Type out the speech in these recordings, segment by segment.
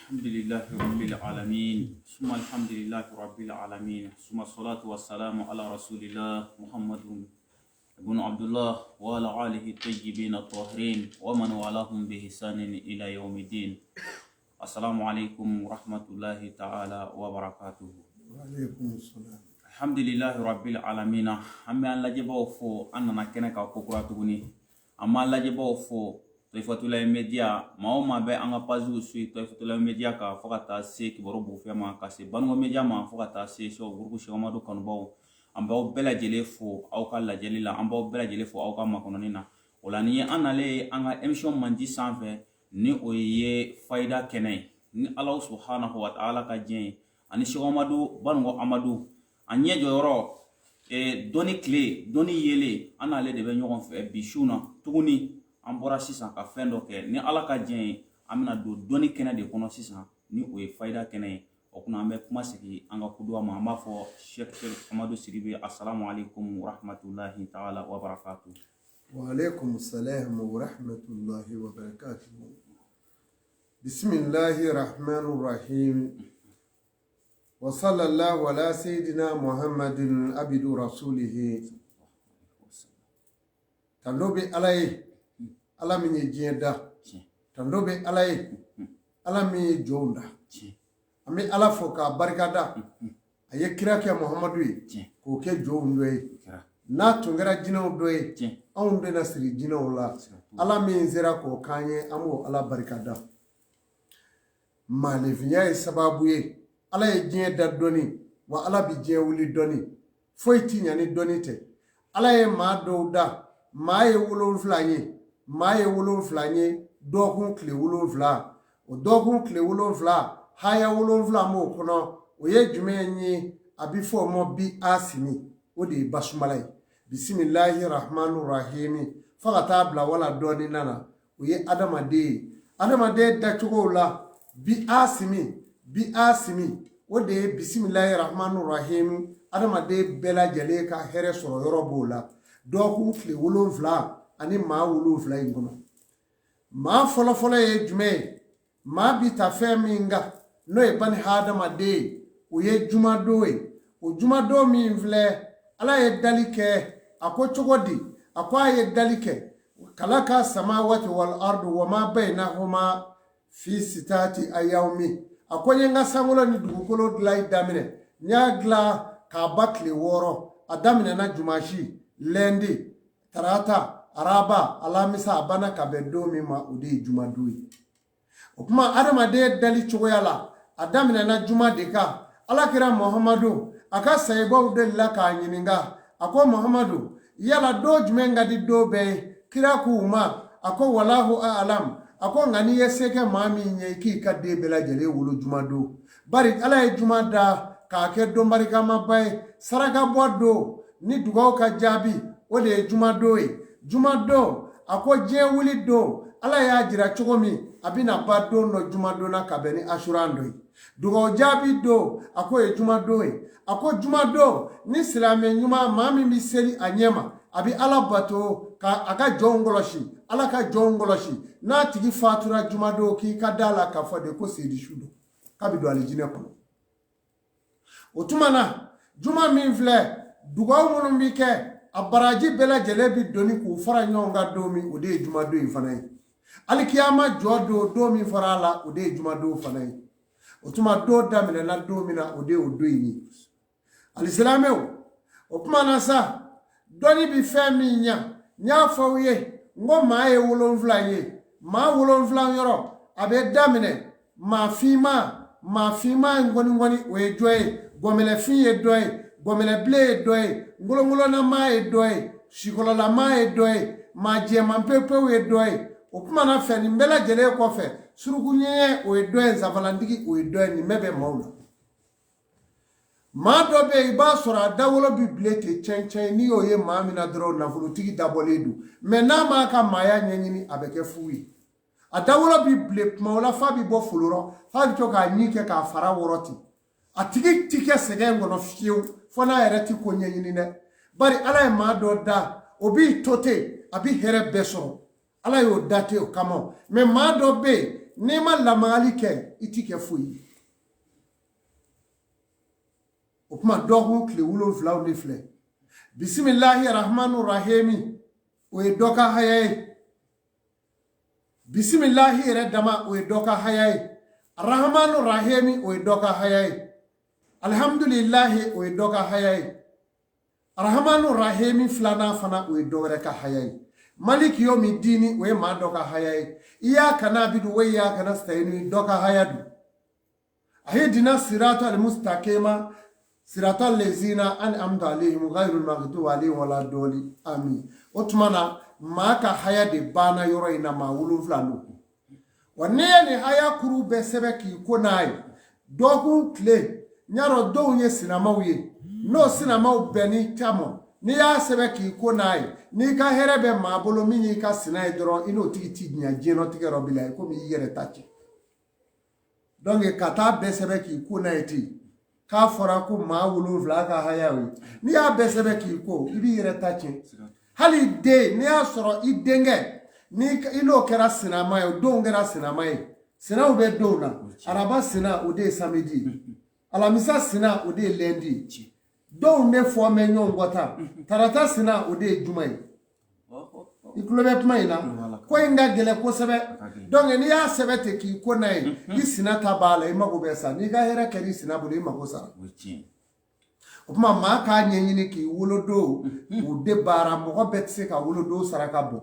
الحمد لله رب العالمين ثم الحمد لله رب العالمين ثم الصلاة والسلام على رسول الله محمد بن عبد الله وعلى آله الطيبين الطاهرين ومن والاهم بإحسان إلى يوم الدين. السلام عليكم ورحمة الله تعالى وبركاته. وعليكم السلام. الحمد لله رب العالمين. أما الله جبوا فو أننا كنا كوكوراتوني. أما الله جبوا فو Toifatula media maoma be anga pazu sui Toifatula media ka fokata se kiboro bu fema ka se bango media ma fokata se so gurgu shomado kanbo ambao bela jele fo au ka la jele la ambao bela jele fo au ka makononina olani anale anga emission mandi sanfe ni oye faida kenai ni Allah subhanahu wa ta'ala ka jen ani shomado bango amadu anye joyoro doni clé doni yele anale de be nyogon fe bishuna tuguni ambora sisan ka fendo ke ni ala ka jeng amina do doni kena de kono sisan ni o ye faida kena o kuna ambe kuma sigi anga kudwa ma ma fo Sheikh Amadou Sidibé. Assalamu alaikum wa rahmatullahi ta'ala wa barakatuh. Wa alaikum assalam wa rahmatullahi wa barakatuh. Bismillahir rahmanir rahim. Wa sallallahu ala sayyidina Muhammadin abidu rasulihi. Tandobe alai ala min jenda tandobe alay ala min jonda ami ala foka barkada aye kirake muhammadu ko ke jondoy na tungara jinaw doy on de nasri jinaw la ala min zira ko kanye amo ala barkada maleviya sababu ye ala ye jenda doni wa ala bi je wuli doni foyti nyani doni te ala ye ma dowda ma ye wulul flanye maye wulun flanye dokun kle wulun fla o dokun kle wulun fla haya wulun fla mo kono o ye jumenyi abifo mo bi asimi o de basmalay bismillahir rahmanir rahim fagata bla wala doni nana o ye adamade da chugo la bi asimi o de bismillahir rahmanir rahim adamade bela jale ka here soro yorobo la dokun kle wulun fla ani ma wulu fla ingono ma folo ye jume ma bi ta fe minga no e bani hadama de o ye juma doe o juma do mi vle ala ye dalike ako chogodi ako ye dalike kalaka samawati wal ardu wama bainahuma fi sitati ayawmi ako yenga sangulo ni dugukolo dlai damine nyagla ka bakle woro adamine na jumashi lendi tarata araba alamisa abana kabedo mi ma udi juma dui okuma adama de dali chogoyala adamina na juma deka alakira muhammadu aka saybo de la ka nyininga ako muhammadu yala do jumenga di do be kira ku uma ako wallahu a'lam ako ngani yeseke mami nyeki ka de bela jele wulu juma do bari ala e juma da ka ke do bari kama bay saraka bodo ni dugaw ka jabi o de juma doe juma do ako je wuli do ala ya jira chogomi abina ba do no juma do na kabeni ashurando dugo jabi do ako e juma do ako juma do ni silame nyuma mami miseli anyema abi ala bato ka aka jongoloshi ala ka jongoloshi na tigi fatura juma do ki kadala ka fode ko sedi shudo kabido alijine kono otumana juma min vle dugo munum bike abaraji bela jelebi doni ku fara nyonga domi ode juma do ifanai alikiyama jodo domi farala ode juma do fanai otuma do damina na domi na ode odoini alislameu okuma na sa doni bi femi nya fawiye ngo maaye wolon flaye ma wolon flan yoro abe damine ma fima ngoni we joy gomele fiye doy gomele ble doy ngolo na ma e doy shikola la ma e doy ma je man pepe we doy o kuma na fɛ nin bɛɛ lajɛlen kɔfɛ surukuɲɛ o ye dɔ ye zafalandigi o ye dɔ ye nin bɛɛ bɛ maaw la maa dɔ bɛ yen i b'a sɔrɔ a dawolo bi bilen ten cɛncɛn n'i y'o ye maa min na dɔrɔn nafolotigi dabɔlen don mɛ n'a m'a ka maaya ɲɛɲini a bɛ kɛ fu ye a dawolo bi bilen tuma o la f'a bi bɔ folorɔ f'a bi to k'a ɲi kɛ k'a fara wɔrɔ ten a tigi ti kɛ sɛgɛn kɔnɔ fiyewu fo n'a yɛrɛ ti ko ɲɛɲini dɛ bari ala ye maa dɔ da o b'i to ten a bi hɛrɛ bɛɛ sɔrɔ ala y'o da ten o kama mɛ maa dɔ bɛ yen n'i ma lamagali kɛ i ti kɛ foyi ye o kuma dɔgɔkun tile 7 de filɛ bisimilahi rahmanu rahimi o ye dɔ ka haya ye bisimilahi yɛrɛ dama o ye dɔ ka haya ye rahmanu rahimi o ye dɔ ka haya ye alhamdulilahi o ye dɔ ka haya ye rahmanu rahimi filanan fana o ye dɔ wɛrɛ ka haya ye maliki yomi dini o ye maa dɔ ka haya ye iyaka na'budu wa iyaka nasta'in dɔ ka haya do ahdina siratal mustaqima siratal lezina an'amta alaihim ghayril maghdubi alaihim waladdallin amin o tuma na maa ka haya de banna yɔrɔ in na maa 7 no wa ne ye nin haya kuru bɛɛ sɛbɛ k'i ko n'a ye dɔgɔkun tile n y'a dɔn dɔw ye sinamaw ye n'o sinamaw bɛɛ n'i ta mɔ n'i y'a sɛbɛ k'i ko n'a ye n'i ka hɛrɛ bɛ maa bolo min y'i ka sina ye dɔrɔn i n'o tigi ti diɲɛ diɲɛlatigɛ yɔrɔ bila ye komi i yɛrɛ ta cɛ donc ka taa bɛɛ sɛbɛ k'i ko n'a ye ten k'a fɔra ko maa 7 ka haya ye n'i y'a bɛɛ sɛbɛ k'i ko i b'i yɛrɛ ta cɛ hali den n'i y'a sɔrɔ i denkɛ ni i n'o kɛra sinama ye o denw kɛra sinama ye sinaw bɛ denw na araba sina o de ye samedi alamisa sina o de ye lundi dɔw ne fɔ mɛ ɲɔgɔn kɔ tan tarata sina o de ye juma ye i tulo bɛ kuma in na ko in ka gɛlɛn kosɛbɛ donc n'i y'a sɛbɛ ten k'i ko n'a ye i sina ta b'a la i mago bɛ sa n'i ka hɛrɛ kɛra i sina bolo i mago sara o kuma maa k'a ɲɛɲini k'i wolodon o de baara mɔgɔ bɛɛ tɛ se ka wolodon saraka bɔ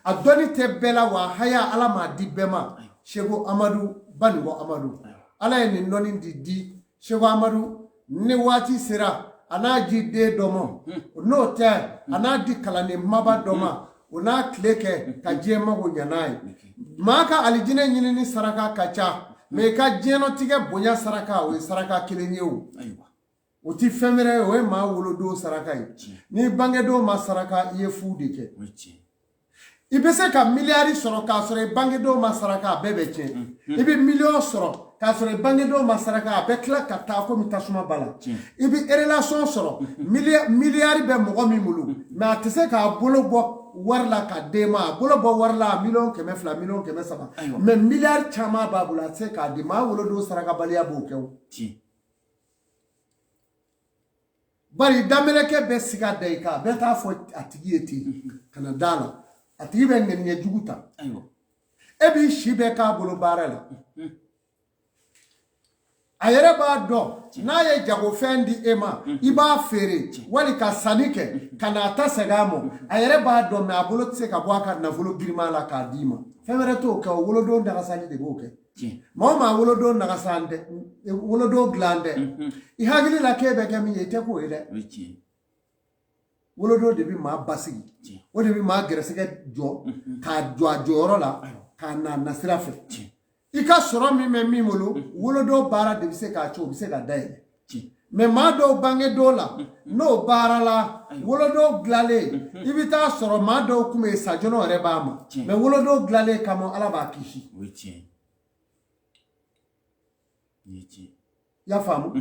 a dɔnni tɛ bɛɛ la wa haya ala m'a di bɛɛ ma seko amadu banigɔ amadu ala ye nin dɔnni di seko amadu ni waati sera a n'a ji den dɔ ma n'o tɛ a n'a di kalanden maba dɔ ma o n'a tile kɛ ka diɲɛ mago ɲɛ n'a ye maa ka alijinɛ ɲinini saraka ka ca mɛ i ka diɲɛlatigɛ bonya saraka o ye saraka kelen ye o ti fɛn wɛrɛ ye o ye maa wolodon saraka ye ni bangedenw ma saraka i ye fu de kɛ i bɛ se ka miliyari sɔrɔ k'a sɔrɔ i bangedenw ma saraka a bɛɛ bɛ tiɲɛ i bɛ miliyɔn sɔrɔ k'a sɔrɔ i bangedenw ma saraka a bɛ tila ka taa komi tasuma b'a la i bɛ relation sɔrɔ miliyari bɛ mɔgɔ min bolo mɛ a tɛ se k'a bolo bɔ wari la ka d'e ma a bolo bɔ wari la miliyɔn 200 miliyɔn 300 mɛ miliyari caman b'a bolo a tɛ se k'a di maa wolodon sarakabaliya b'o kɛ o bari damelekɛ bɛ siga da i kan bɛɛ t'a fɔ a tigi ye ten kana da la a tigi bɛ ŋaniɲɛ jugu ta e b'i si bɛɛ k'a bolo baara la a yɛrɛ b'a dɔn n'a ye jagofɛn di e ma i b'a feere wali ka sanni kɛ ka n'a ta segin a ma a yɛrɛ b'a dɔn mɛ a bolo tɛ se ka bɔ a ka nafolo girinma la k'a d'i ma fɛn wɛrɛ t'o kɛ o wolodon dagasali de b'o kɛ maa o maa wolodon nagasan dɛ wolodon dilan dɛ i hakili la k'e bɛ kɛ min ye i tɛ k'o ye dɛ wolodon de bɛ maa basigi o de bɛ maa gɛrɛsɛgɛ jɔ k'a jɔ a jɔyɔrɔ la k'a na nasira fɛ i ka sɔrɔ min bɛ min bolo wolodon baara de bɛ se k'a co o bɛ se ka dayɛlɛ mɛ maa dɔw bangedon la n'o baara la wolodon dilanlen i bɛ taa sɔrɔ maa dɔw kun bɛ yen sajɔnɔ yɛrɛ b'a ma mɛ wolodon dilanlen kama ala b'a kisi i y'a faamu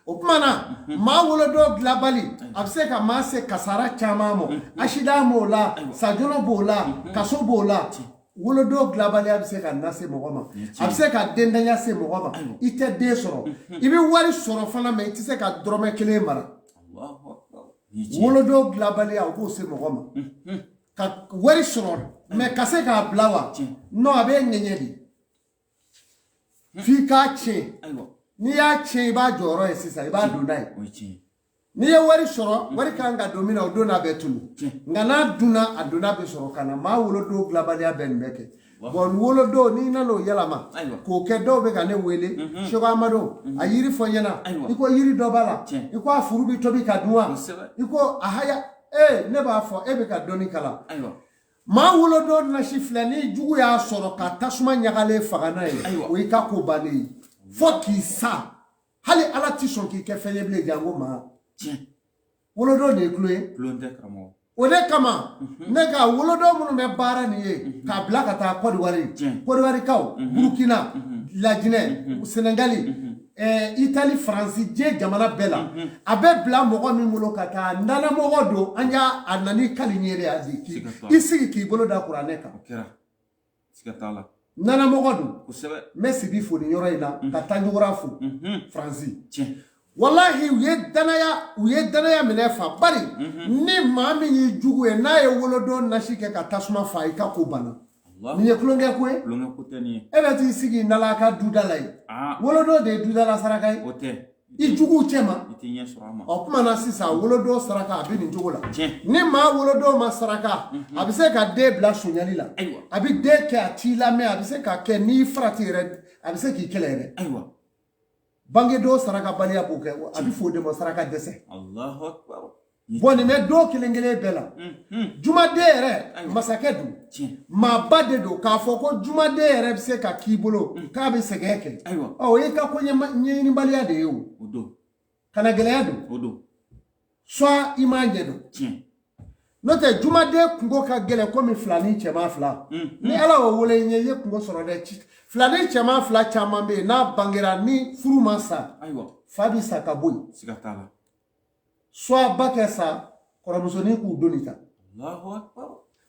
o tuma na maa wolodon dilanbali a bɛ se ka maa se kasara caman ma asida b'o la sajɔnɔ b'o la kaso b'o la wolodon dilanbaliya bɛ se ka lase mɔgɔ ma a bɛ se ka dendanya se mɔgɔ ma i tɛ den sɔrɔ i bɛ wari sɔrɔ fana mɛ i tɛ se ka dɔrɔmɛ 1 mara wolodon dilanbaliya o b'o se mɔgɔ ma ka wari sɔrɔ mɛ ka se k'a bila wa non a bɛ ŋɛɲɛ de f'i k'a tiɲɛ n'i y'a tiɲɛ i b'a jɔyɔrɔ ye sisan i b'a don n'a ye n'i ye wari sɔrɔ wari kan ka don min na o don n'a bɛ tunu nka n'a dunna a donna bɛ sɔrɔ ka na maa wolodon dilanbaliya bɛ nin bɛɛ kɛ bon wolodon n'i nana o yɛlɛma k'o kɛ dɔw bɛ ka ne wele Seko Amadu a yiri fɔ n ɲɛna i ko yiri dɔ b'a la i ko a furu bɛ tobi ka dun wa i ko a haya ne b'a fɔ e bɛ ka dɔnni kalan maa wolodo nasi filɛ ni jugu y'a sɔrɔ ka tasuma ɲagalen faga n'a ye o y'i ka ko bannen ye fo k'i sa hali ala ti sɔn k'i kɛ fɛn ye bilen jango maa wolodo de ye tulo ye o de kama ne ka wolodo minnu bɛ baara nin ye k'a bila ka taa Côte d'Ivoire kaw Burkina Lajinɛ Senegali Italie Faransi diɲɛ jamana bɛɛ la a bɛ bila mɔgɔ min bolo ka taa nanamɔgɔ don an y'a a nani kali ɲɛ de a di i sigi k'i bolo da kuranɛ kan nanamɔgɔ don n bɛ sigi fo nin yɔrɔ in na ka Tanjogora fo Faransi wallahi u ye danaya minɛ fa bari ni maa min y'i jugu ye n'a ye wolodo nasi kɛ ka tasuma fa i ka ko banna nin ye kulonkɛ ko ye e bɛ t'i sigi nala ka duda la ye wolodo de ye dudala saraka ye i juguw cɛ ma o kuma na sisan wolodo saraka a bɛ nin cogo la ni maa wolodo ma saraka a bɛ se ka den bila soɲali la a bɛ den kɛ a t'i lamɛn a bɛ se ka kɛ n'i farati yɛrɛ a bɛ se k'i kɛlɛ yɛrɛ bangedo saraka baliya b'o kɛ a bɛ fɔ o de ma saraka dɛsɛ bon nin bɛ don kelen kelen bɛɛ la jumaden yɛrɛ masakɛ don maaba de don k'a fɔ ko jumaden yɛrɛ bɛ se ka k'i bolo k'a bɛ sɛgɛn kɛ o ye ka ko ɲɛɲinibaliya de ye o kana gɛlɛya don soit i m'a ɲɛ dɔn n'o tɛ jumaden kungo ka gɛlɛn komi fila ni cɛman fila ni ala y'o wele i ɲɛ i ye kungo sɔrɔ dɛ fila ni cɛman fila caman bɛ yen n'a bangera ni furu ma sa fa bɛ sa ka bɔ yen soit ba kɛ sa kɔrɔmusonin k'u doni ta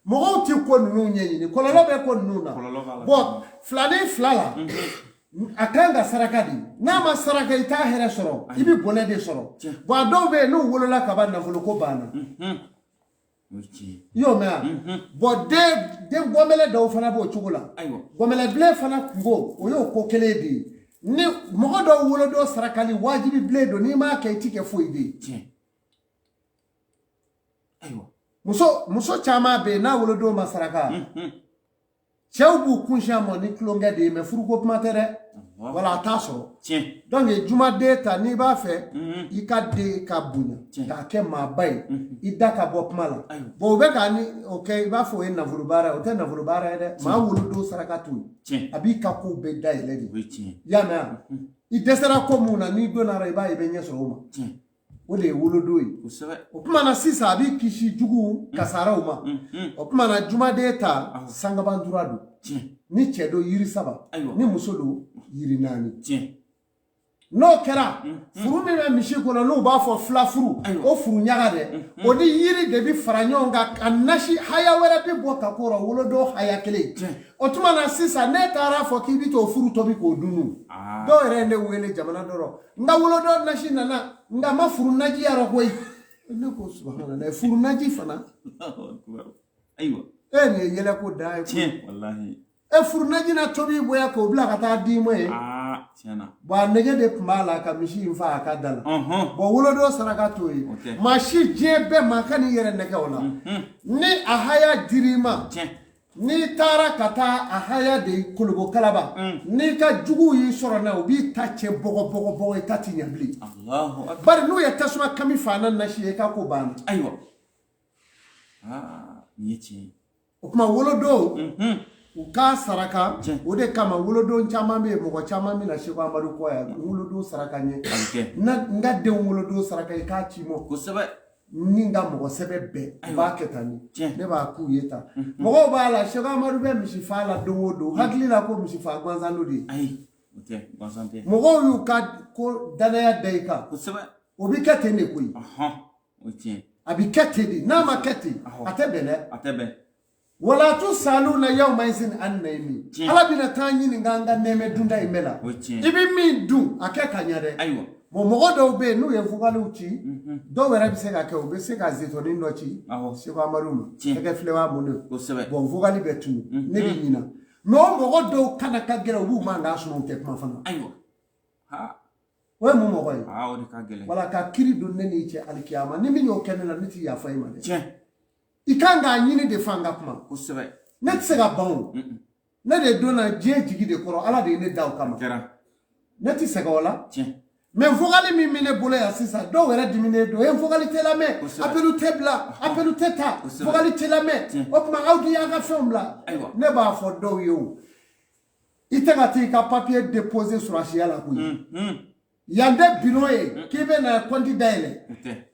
mɔgɔw ti ko ninnu ɲɛɲini kɔlɔlɔ bɛ ko ninnu na bon fila ni fila la a kan ka saraka de n'a ma saraka i t'a hɛrɛ sɔrɔ i bɛ bɔnɛ de sɔrɔ bon a dɔw bɛ yen n'u wolola ka ban nafolo ko banna i y'o mɛn wa bon den gɔnbɛlɛ dɔw fana b'o cogo la gɔnbɛlɛbilen fana kungo o y'o ko kelen de ye ni mɔgɔ dɔw wolodon sarakali wajibi bilen don n'i m'a kɛ i ti kɛ foyi de ye muso caman bɛ yen n'a wolodon ma saraka cɛw b'u kunsiya mɔ ni tulonkɛ de ye mɛ furuko kuma tɛ dɛ wala a t'a sɔrɔ donc jumaden ta n'i b'a fɛ i ka den ka bonya k'a kɛ maaba ye i da ka bɔ kuma la bon o bɛ ka ni o kɛ i b'a fɔ o ye nafolo baara ye o tɛ nafolo baara ye dɛ maa wolodon saraka to yen a b'i ka kow bɛɛ dayɛlɛ de i y'a mɛn wa i dɛsɛra ko mun na n'i donna la i b'a ye i bɛ ɲɛ sɔrɔ o ma o de ye wolodo ye o kuma na sisan a b'i kisi jugu kasaraw ma o kuma na jumaden ta sangabandura don ni cɛ don yiri saba ni muso don yiri naani n'o kɛra furu min bɛ misi kɔnɔ n'u b'a fɔ fila furu o furu ɲaga dɛ o ni yiri de bi fara ɲɔgɔn kan ka nasi haya wɛrɛ bi bɔ ka kɔrɔ wolodo haya kelen o tuma na sisan ne taara fɔ k'i bi t'o furu tobi k'o dunu dɔw yɛrɛ ye ne wele jamana dɔrɔn n ka wolodo nasi nana nka ma furu naji yɛrɛ koyi ne ko subhanallah furu naji fana e nin ye yɛlɛ ko da ye furu naji na tobi bonya k'o bila ka taa di ma ye bon a nege de tun b'a la ka misi in fa a ka da la bon wolodo saraka t'o ye maa si diɲɛ bɛɛ maa ka n'i yɛrɛ nɛgɛ o la ni a haya dir'i ma n'i taara ka taa a haya de kolobo kalaba n'i ka juguw y'i sɔrɔ n'a u b'i ta cɛ bɔgɔ i ta ti ɲɛ bilen bari n'u ye tasuma kami fana nasi ye i ka ko banna nin ye tiɲɛ ye o kuma wolodo u ka saraka o de kama wolodon caman bɛ yen mɔgɔ caman bɛ na Seku Amadu kɔ yan wolodon saraka ɲɛ n ka denw wolodon saraka i k'a ci mɔ kosɛbɛ ni n ka mɔgɔ sɛbɛ bɛɛ u b'a kɛ tan ne b'a k'u ye tan mɔgɔw b'a la Seku Amadu bɛ misi faa la don o don hakili la ko misi faa gansan do de ye mɔgɔw y'u ka ko danaya da i kan o bɛ kɛ ten de koyi a bɛ kɛ ten de n'a ma kɛ ten a tɛ bɛn dɛ wala tu saluna yawma izin an naimi ala bina taa ɲininka an ka nɛɛmɛ dunda in bɛɛ la i bɛ min dun a kɛ ka ɲɛ dɛ bon mɔgɔ dɔw bɛ yen n'u ye vugaliw ci dɔw yɛrɛ bɛ se ka kɛ u bɛ se ka zetonin dɔ ci Seku Amadu ma tɛgɛ filɛ b'a bolo bon vugali bɛ tunu ne bɛ ɲina mais o mɔgɔ dɔw kana ka gɛrɛ u b'u man k'a sɔrɔ u tɛ kuma fana o ye mun mɔgɔ ye wala ka kiri don ne n'i cɛ alikiyama ni min y'o kɛ ne la ne ti yafa i ma dɛ i kan k'a ɲini de fa n ka kuma ne tɛ se ka ban o ne de donna diɲɛ jigi de kɔrɔ ala de ye ne da o kama ne tɛ sɛgɛn o la mais vogali mi mine bolo ya sisa do wera dimine do en vogali telame appelu tebla appelu teta vogali telame o kuma audi ya ga femla ne ba fo do yo itengati ka papier déposer sur la la ku yande binoye kibe na konti daile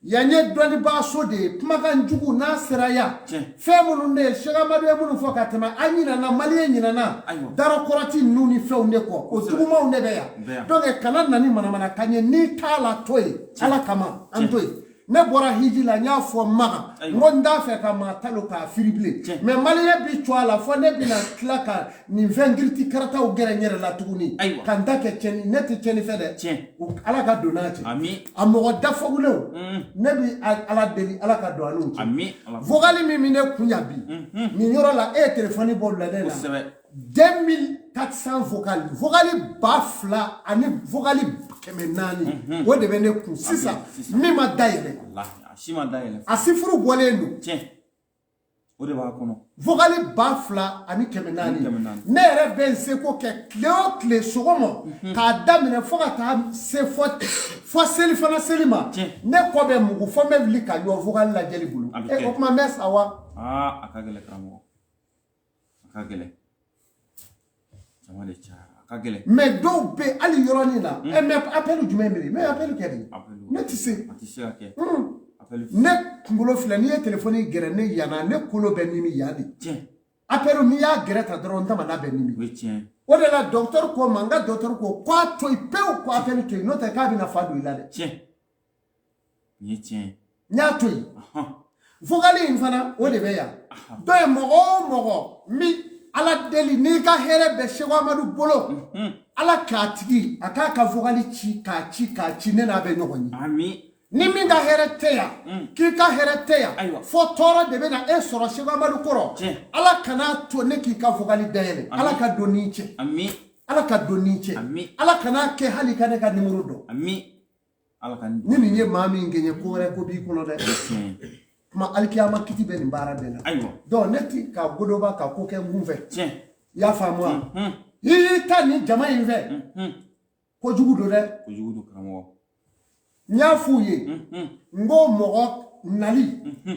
yanye doni ba so de kuma kan jugu na seraya femunu ne shigamadu emunu fo katema anyina na maliye nyina na daro korati nuni fe ne ko o tuguma ne be ya donc kana nani mana kanye ni tala toy ala kama antoy ne bora hiji la nya fo maga ngonda fe kama talo ka firible mais maliye bi twala fo ne bi na klaka ni vengirti karata o gere nyere la tuguni kanda ke cheni net cheni fe de ala ka donati ami amogo dafogulo ne bi ala deli ala ka do anu ami vogali mi mine kunya bi mi yoro la e téléphone bol la de la 2400 vogali bafla ani vogali kemenani wo de bene ku sisa mi ma daire Allah ashima daire asifuru bolenu o de ba kono vogali bafla ani kemenani ne re ben se ko ke cleo clé sogomo ka damine foga ta se fo selifana selima ne ko be mugu fo me vli ka yo vogali la jeli bulu e ko ma mes awa akagele kramo akagele mais do be ali yoroni na e me appelu jumemiri me appelu kedi ne tisse ne ngolo filani e téléphone gere ne yana ne kolo be nimi yadi appelu mi ya gere ta dron ta mana be nimi o de la docteur ko manga docteur ko kwa to ipe ko appelu to no te ka bi na fadu ilade nya to vogali infana o de be ya do e mogo mi ala deli ni ka here be shewa madu bolo ala katigi aka ka vogali chi ka ne na be nyogoni ami ni mi ga here teya ki ka here teya fo toro de be na e soro shewa madu koro ala kana to ne ki ka vogali dayele ala ka doniche ami ala ka doniche ami ala kana ke hali kana ka numero do ami ala kan ni ni mami ngenye ko re ko bi ko no de ma alkiyama kiti be ni bara be na donc neti ka godoba ka ko ke ngumve ya famwa yi tani jama inve ko jugu do kamo nya fuye ngo mogo nali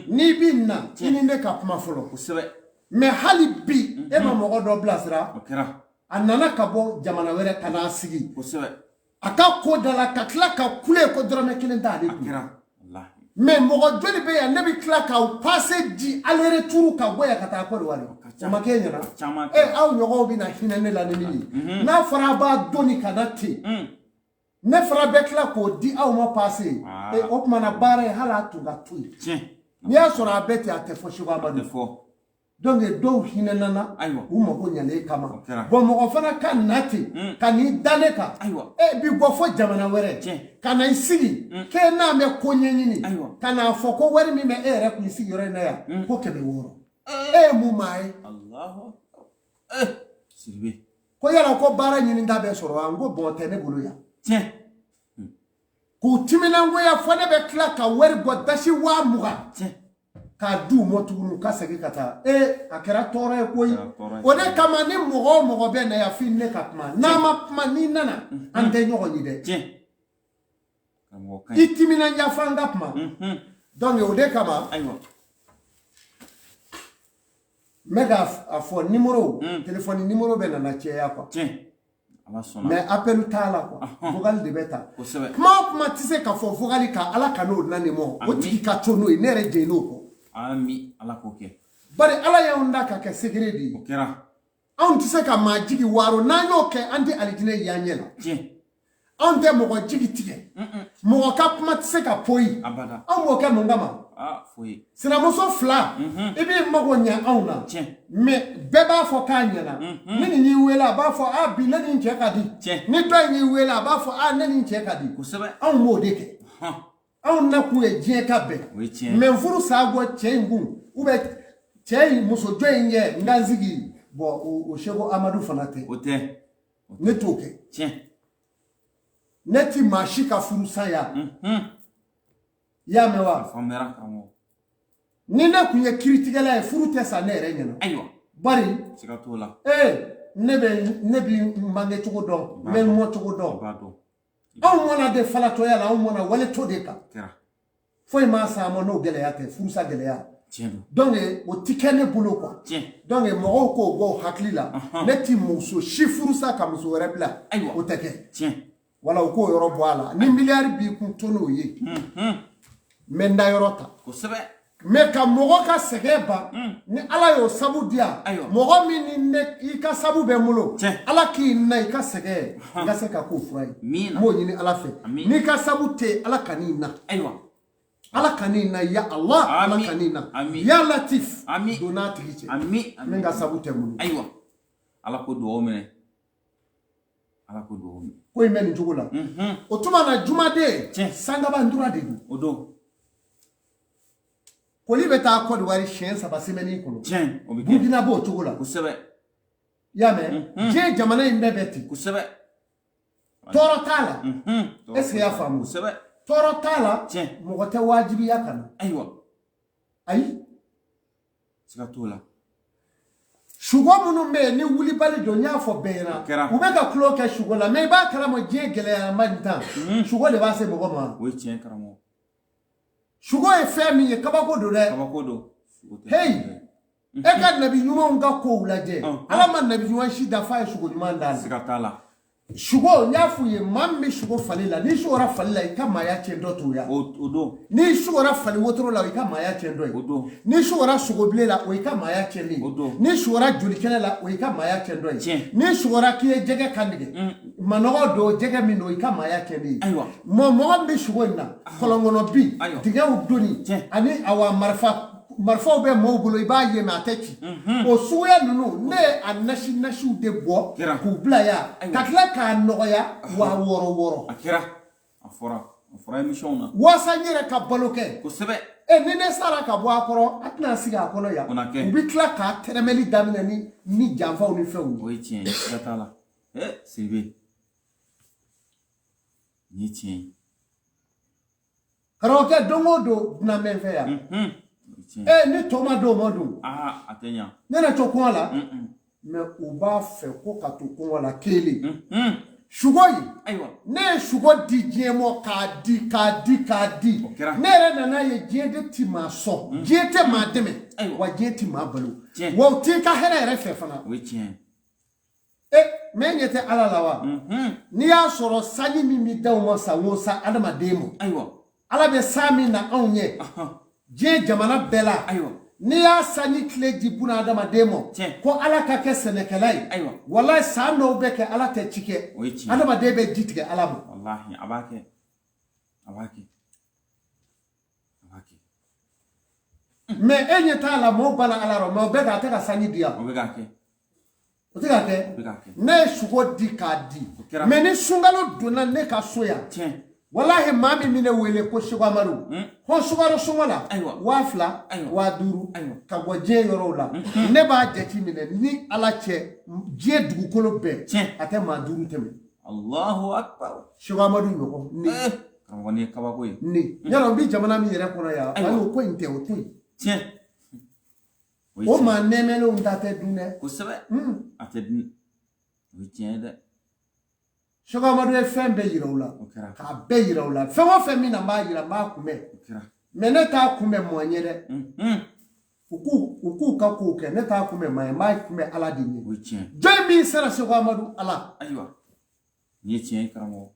ni binna tini ne ka kuma folo kusebe me hali bi e ma mogo do blasra anana ka bo jamana were kana sigi kusebe aka ko dala ka kla ka kule ko drame kelen dali mais mogo joli be ya ne bi kla ka passer di aller retour ka boya ka ta ko wale o ma kenya na aw nyogo bi na hinane la ni na fara ba doni kanati ne fara be kla ko di aw ma passer o kuma na bare hala tu ga tu ni ya sora beti ate fo shiwa ma de fo donc do hinana u mo ko nyale kama bo mo fana kan nati kan ni daleka bi go fo jamana were kana isigi ke na me ko nyenyini kana fo ko wari mi me ere ku isigi yore na ya ko kebe woro mu mai Allah silbi ko yara ko bara nyini ndabe soro ango bo tene bulu ya ku timina ngo ya fo ne be klaka wari go dashi wa muga ka du motugunu ka segi kata akera tore koyi one kama ni mogo be na ya finne kapma na ma ni nana ante nyogo ni de itimina nya fanga pma donc ode kama mega afo numéro téléphone numéro be na che ya kwa mais appel tala quoi vocal de beta ma tise ka fo vocal ka ala kano na ne mo o tiki ka tono e nere de no ko ami ala ko ke bari ala ya unda ka ke segredi okera on tise ka majigi waro na yo ke andi alijine yanyela on te mo jigi tige mo ka kuma tise ka poi abada on mo ke mo ngama foi sina mo so fla ebi mago nya auna me beba fo kanyela ni ni wela ba fo bi na ni nche kadi ni to ni wela ba fo na ni nche kadi kusebe on mo deke on na ku e je ka be me furu sagwo chengu ube chei muso dwenye nganzigi bo o shego amadu fanate ote ne toke neti mashika furu saya ya mewa famera kamo nina kunye kritikala e furu tesa ne renyana aywa bari sikatola ne bi mange chugo do men mo chugo do bado anw mɔna de falatoya la anw mɔna wale to de kan kɛra foyi ma sa ma n'o gɛlɛya tɛ furusa gɛlɛya tiɲɛ donc o ti kɛ ne bolo quoi tiɲɛ donc mɔgɔw k'o bɔ u hakili la ne ti muso si furusa ka muso wɛrɛ bila ayiwa o tɛ kɛ tiɲɛ wala u k'o yɔrɔ bɔ a la ni miliyari b'i kun to n'o ye n bɛ n da yɔrɔ ta kosɛbɛ mais ka mɔgɔ ka sɛgɛn ban ni ala y'o sabu di yan ayiwa mɔgɔ min ni ne i ka sabu bɛ n bolo tiɲɛ ala k'i na i ka sɛgɛn i ka se ka k'o fura ye Amina. n b'o ɲini ala fɛ Amin. n'i ka sabu tɛ yen ala ka n'i na ayiwa ala ka n'i na ya allah ala Amin. ka n'i na Amin. ya latif Amin. don n'a tigi cɛ ami min ka sabu tɛ n bolo ayiwa ala ko duwawu minɛ ala ko duwawu minɛ ko in bɛ nin cogo la o tuma na jumaden Tiɲɛ. sangaba ntura de don o don koli bɛ taa Côte d'Ivoire siɲɛ 3 semaine kɔnɔ tiɲɛ o bɛ kɛ burukina b'o cogo la kosɛbɛ i y'a mɛn diɲɛ jamana in bɛɛ bɛ ten kosɛbɛ tɔɔrɔ t'a la est ce que i y'a faamu kosɛbɛ tɔɔrɔ t'a la Tiɲɛ. mɔgɔ tɛ wajibiya ka na ayiwa ayi siga t'o la sugo minnu bɛ yen ni wulibali don n y'a fɔ bɛɛ ɲɛna kɛra. u bɛ ka tulo kɛ sugo la mais i b'a kalama diɲɛ gɛlɛyama nin tan sugo de b'a se mɔgɔ ma o ye tiɲɛ karamɔgɔ sugo ye fɛn min ye kabako don dɛ kabako don o tɛ Hey! e ka nabi ɲumanw ka kow lajɛ Ɔn. ala ma nabi ɲuman si dafa ye sugo ɲuman d'a la siga t'a la sugo n y'a f'u ye maa min bɛ sugo fali la n'i sugora fali la i ka maaya tiɲɛ dɔ t'o ya o don n'i sugora fali wotoro la o i ka maaya tiɲɛ dɔ ye o don n'i sugora sogobilen la o i ka maaya tiɲɛni O don. n'i sugora jolikɛnɛ la o i ka maaya tiɲɛ dɔ ye Tiɲɛ. n'i sugora k'i ye jɛgɛ kan tigɛ manɔgɔ don jɛgɛ min don o i ka maaya tiɲɛni ye ayiwa mɔgɔ min bɛ sugo in na kɔlɔnkɔnɔ bin Ayiwa. dingɛw donni Tiɲɛ. ani awa marifaw bɛ mɔɔw bolo i b'a ye mɛ a tɛ ci o suguya ninnu ne ye a nasiw de bɔ Kɛra. k'u bila yan Ayiwa. ka tila k'a nɔgɔya wa wɔɔrɔ a kɛra a fɔra émission na walasa n yɛrɛ ka balo kɛ kosɛbɛ ni ne sara ka bɔ a kɔrɔ a tɛna sigi a kɔnɔ yan O na kɛ. u bɛ tila k'a tɛrɛmɛli daminɛ ni janfaw ni fɛnw ye o ye tiɲɛ ye siga t'a la siribe nin ye tiɲɛ ye karamɔgɔkɛ don o don dunan bɛ n fɛ yan o ye tiɲɛ ye ni tɔ ma don o ma don a tɛ ɲa ne na to kɔngɔ la mɛ u b'a fɛ ko ka to kɔngɔ la kelen sugo ye ayiwa ne ye sugo di diɲɛ mɔ k'a di O kɛra. ne yɛrɛ nana ye diɲɛ de ti maa sɔn diɲɛ tɛ maa dɛmɛ Ayiwa. wa diɲɛ ti maa balo Tiɲɛ. wa u t'i ka hɛrɛ yɛrɛ fɛ fana o ye tiɲɛ ye mɛ n ɲɛ tɛ ala la wa n'i y'a sɔrɔ sanji min bɛ d'aw ma san o san adamaden ma ayiwa ala bɛ san min na anw ɲɛ diɲɛ jamana bɛɛ la ayiwa n'i y'a sanji tile di buna adamaden ma Tiɲɛ. ko ala ka kɛ sɛnɛkɛla ye Ayiwa. walayi san dɔw bɛ kɛ ala tɛ ci kɛ O ye tiɲɛ. adamaden bɛ ji tigɛ ala ma wallahi a b'a kɛ a b'a kɛ mɛ e ɲɛ t'a la maaw banna ala rɔ mɛ o bɛ k'a tɛ ka sanji di yan o bɛ k'a kɛ o tɛ ka o kɛ bɛ k'a kɛ ne ye sugo di k'a di kɛra. mɛ ni sunkalo donna ne ka so yan tiɲɛ walahi maa min bɛ ne wele ko Seku Amadu ko sukaro sɔngɔ la Ayiwa. 2000 Ayiwa. 5000 Ayiwa. ka bɔ diɲɛ yɔrɔw la ne b'a jate minɛ ni ala cɛ diɲɛ dugukolo bɛɛ Tiɲɛ. a tɛ maa 5 tɛmɛ allahu akbar Seku Amadu ɲɔgɔn ne karamɔgɔ nin ye kabako ye ne yɔrɔ n bɛ jamana min yɛrɛ kɔnɔ yan Ayiwa. ayi o ko in tɛ o to yen tiɲɛ o ye o tiɲɛ maa nɛɛmɛlenw ta tɛ dun dɛ kosɛbɛ a tɛ dun o ye tiɲɛ ye dɛ Seku Amadu ye fɛn bɛɛ yira u la o kɛra k'a bɛɛ yira u la fɛn o fɛn min na n b'a yira n b'a kunbɛn o kɛra mɛ ne t'a kunbɛn mɔgɔ ɲɛ dɛ u k'u ka kow kɛ ne t'a kunbɛn maa ye n b'a kunbɛn ala de ɲɛ o ye tiɲɛ jɔn min sera Seku Amadu ala ayiwa nin ye tiɲɛ ye karamɔgɔ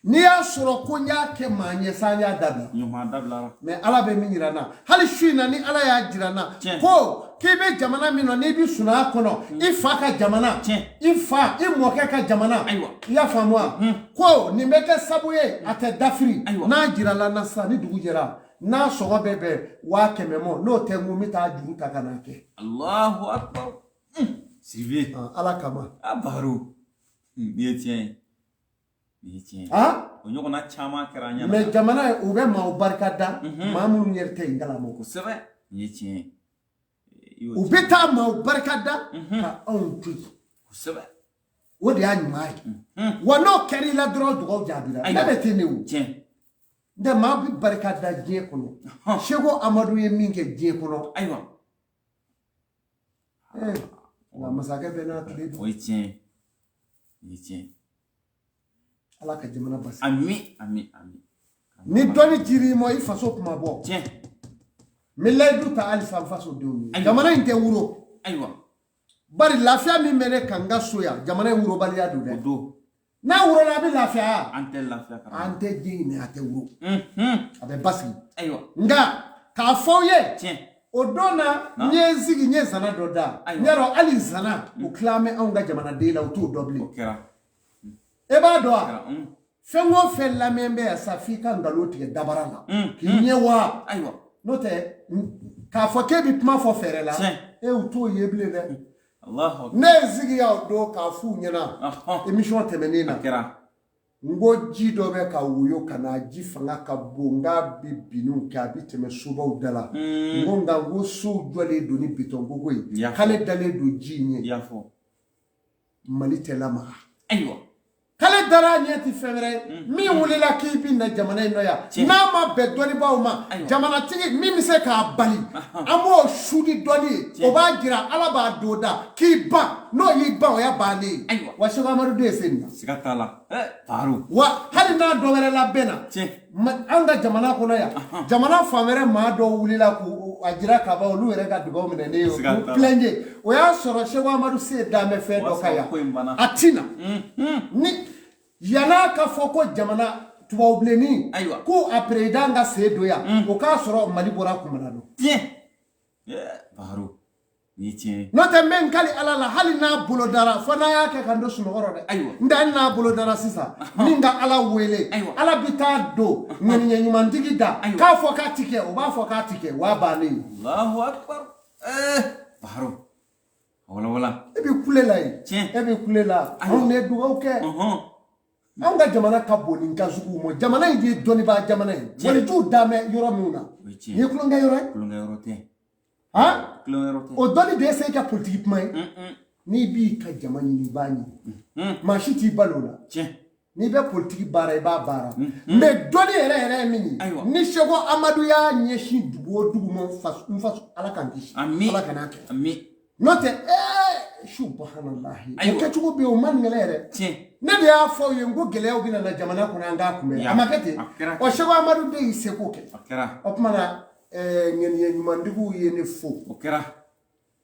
n'i y'a sɔrɔ ko n y'a kɛ maa ɲɛ sa n y'a dabila ɲuman dabilara mɛ ala bɛ min yira n na hali su in na ni ala y'a jira n na Tiɲɛ. ko k'i bɛ jamana min na n'i bɛ sunnaya kɔnɔ i fa ka jamana Tiɲɛ. i fa i mɔkɛ ka jamana Ayiwa. i y'a faamu wa ko nin bɛ kɛ sabu ye a tɛ dafiri Ayiwa. n'a jirala n na sisan ni dugu jɛra n'a sɔngɔ bɛ bɛn 500 ma n'o tɛ n ko n bɛ taa juru ta ka n'a kɛ allahu akbar siribe ala kama a baro nin ye tiɲɛ ye nin ye tiɲɛ ye o ɲɔgɔnna caman kɛra an ɲɛna mɛ jamana u bɛ maaw barika da maa minnu yɛrɛ tɛ yen kalama kosɛbɛ nin ye tiɲɛ ye u bɛ taa maaw barika da ka anw to yen kosɛbɛ o de y'a ɲuman ye wa n'o kɛra i la dɔrɔn dugawu jaabira ne bɛ ten de o tiɲɛ n tɛ maa bɛ barika da diɲɛ kɔnɔ Seku Amadu ye min kɛ diɲɛ kɔnɔ ayiwa nka masakɛ bɛ n'a tile dun o ye tiɲɛ ye nin ye tiɲɛ ye ala ka jamana basi ami ni doni jiri mo i faso kuma bo tiens millay du ta ali san faso dumi jamana inte wuro aywa bari lafiya min mene kanga soya jamana wuro bali ya du de do na wuro la bi lafiya antel lafiya kara ante jini ate wuro abe basi aywa nga ka fawye tiens odona nye zigi nye zana doda nyero ali zana o klame anga jamana de la to dobli okera e ba do fengo fel la membe ya safika ngaloti ke dabara la ki nyewa aywa note ka foke bi pma fo fere la e o to yeble de Allah ne zigi ya do ka fu nyena emission temenina okera ngo jido be ka wuyo kana ji fanga ka bonga bi binu ka bi teme subaw dala ngo nga go su jole do ni biton gogo yi kale dale do ji nye yafo mali telama aywa kale dara nyeti femere mi wulila ki bi na jamana ino ya na ma be doni baw ma jamana tigi mi mi se ka bali amo shudi doni o ba gira ala ba doda ki ba no yi ba o ya bali wa shoga maru de sen sikatala faru wa hali na do were la bena anga jamana kono ya jamana famere ma do wulila ku ajira ka ba olu were ga dugo mene ne yo plenge o ya soro shoga maru se da me fe do kaya atina ni yana ka foko jamana tubableni ko après danga se doya o ka soro mali bora kumana do bien faru ni tien note men kali alala hali na bulo dara fana yake kando sunogoro de nda na bulo dara sisa ninga ala wele ala bita do nyenye nyumandigi da ka fo ka tike o ba fo ka tike wa bani Allahu akbar faru wala ebi kulela yi ebi kulela on ne du oke anga jamana ka boni nka zugu mo jamana yi doni ba jamana yi wali tu dame yoro muna ni kulunga yoro te ha kilomètre o doni de se ka politique mai ni bi ka jamani ni bani ma shiti balola ni be politique bara bara me doni ere mini ni shego amadu ya nyeshi dubo dubu mo fasu ala kan kishi ala kanake ami note subhanallah o ke tugo be o man ngelere ne de ya fo yengo gele o bina na jamana kuna anga kumbe amakete o shego amadu de iseko ke o kuma na ngeni nyumandigu yene fo okera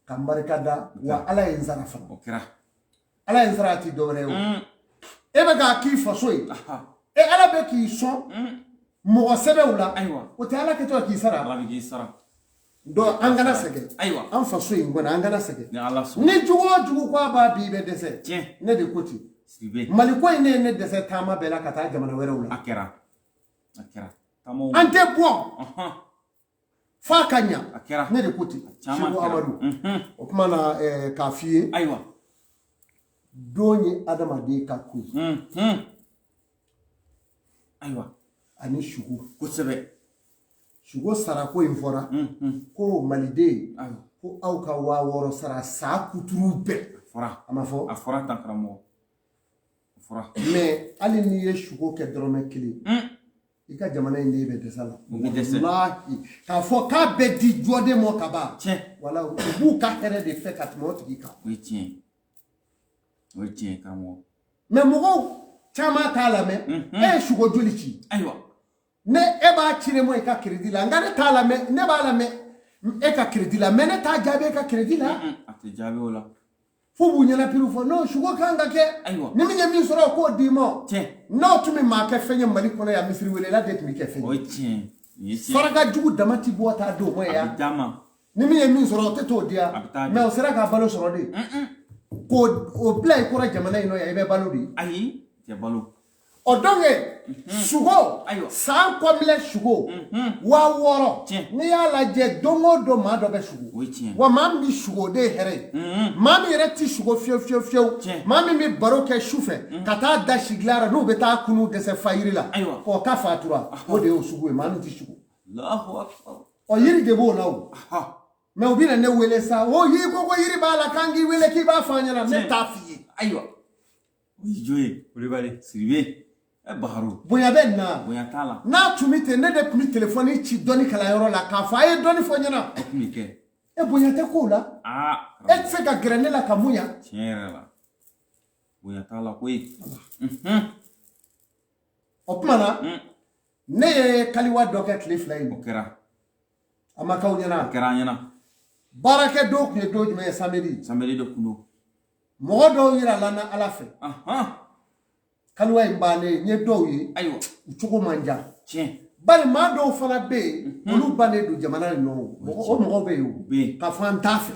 kambarikada wa ala enzara fa okera ala enzara ti dore o ebe ga ki faso yi e ala be ki so mo sebe wala o te ala ke to ki sara ala bi sara do angana sege an faso yi ngona angana sege ni jugo kwa ba bi be dese ne de koti mali ko ne dese tama bela kata jamana were wala akera tamo ante bon fa kanya ne de koti shigo amadu o kuma na kafiye doni adama de ka ku ani shugo kusebe shugo sara ko infora ko malide ko auka wa woro sara sa kuturu be fora amafo afora tankramo fora mais ali ni ye shugo ke drone kili ika jamana inde be desala wallahi ka fo ka be di jode mo kaba wala bu ka here de fe kat mo tigi ka oui tiens kamo mais mo chama tala me shugo jolichi ne e ba chire mo ka credit la ngare tala me ne ba la me e ka credit la me ne ta jabe ka credit la ate jabe wala fu bu nyala piru fo no shugo kanga ke ni mi nyami soro ko di mo no tumi ma ke fenye mali kono ya misri wele la det mi ke fenye oui tiens faraga jugu damati bota do mo ya dama ni mi nyami soro te to dia me o sera ka balo soro de ko o play ko ra jamana ino ya ibe balo di ayi te balo odonge shugo san komile shugo wa woro ni ya la je dongo do ma do be shugo wa mambi shugo de here mami reti shugo fio mami mi baroke shufe kata da shiglara no beta kunu de se fayirila o ka fatura o de o shugo e mami ti shugo Allahu akbar o yiri de bo lawo me obina ne wele sa o yi ko yiri bala kangi wele ki ba fanyana me tafi aywa joye ulibale siribe baharu bonya benna bonya tala na tumite ne de pumi telefoni ci doni kala yoro la ka fa e doni fonyana mike e bonya te ko la e se ka grenela la kamuya tiens la bonya tala koi o kuma na ne ye kaliwa dɔ kɛ tile fila in o kɛra a ma k'aw ɲɛna a kɛra an ɲɛna baarakɛ dɔw tun ye don jumɛn ye samedi de kun don mɔgɔ dɔw yira la na ala fɛ kaliwa in bannen n ye dɔw ye ayiwa u cogo man jan tiɲɛ bari maa dɔw fana bɛ yen olu bannen don jamana in nɔ o mɔgɔw bɛ yen o bɛ ka fɔ an t'a fɛ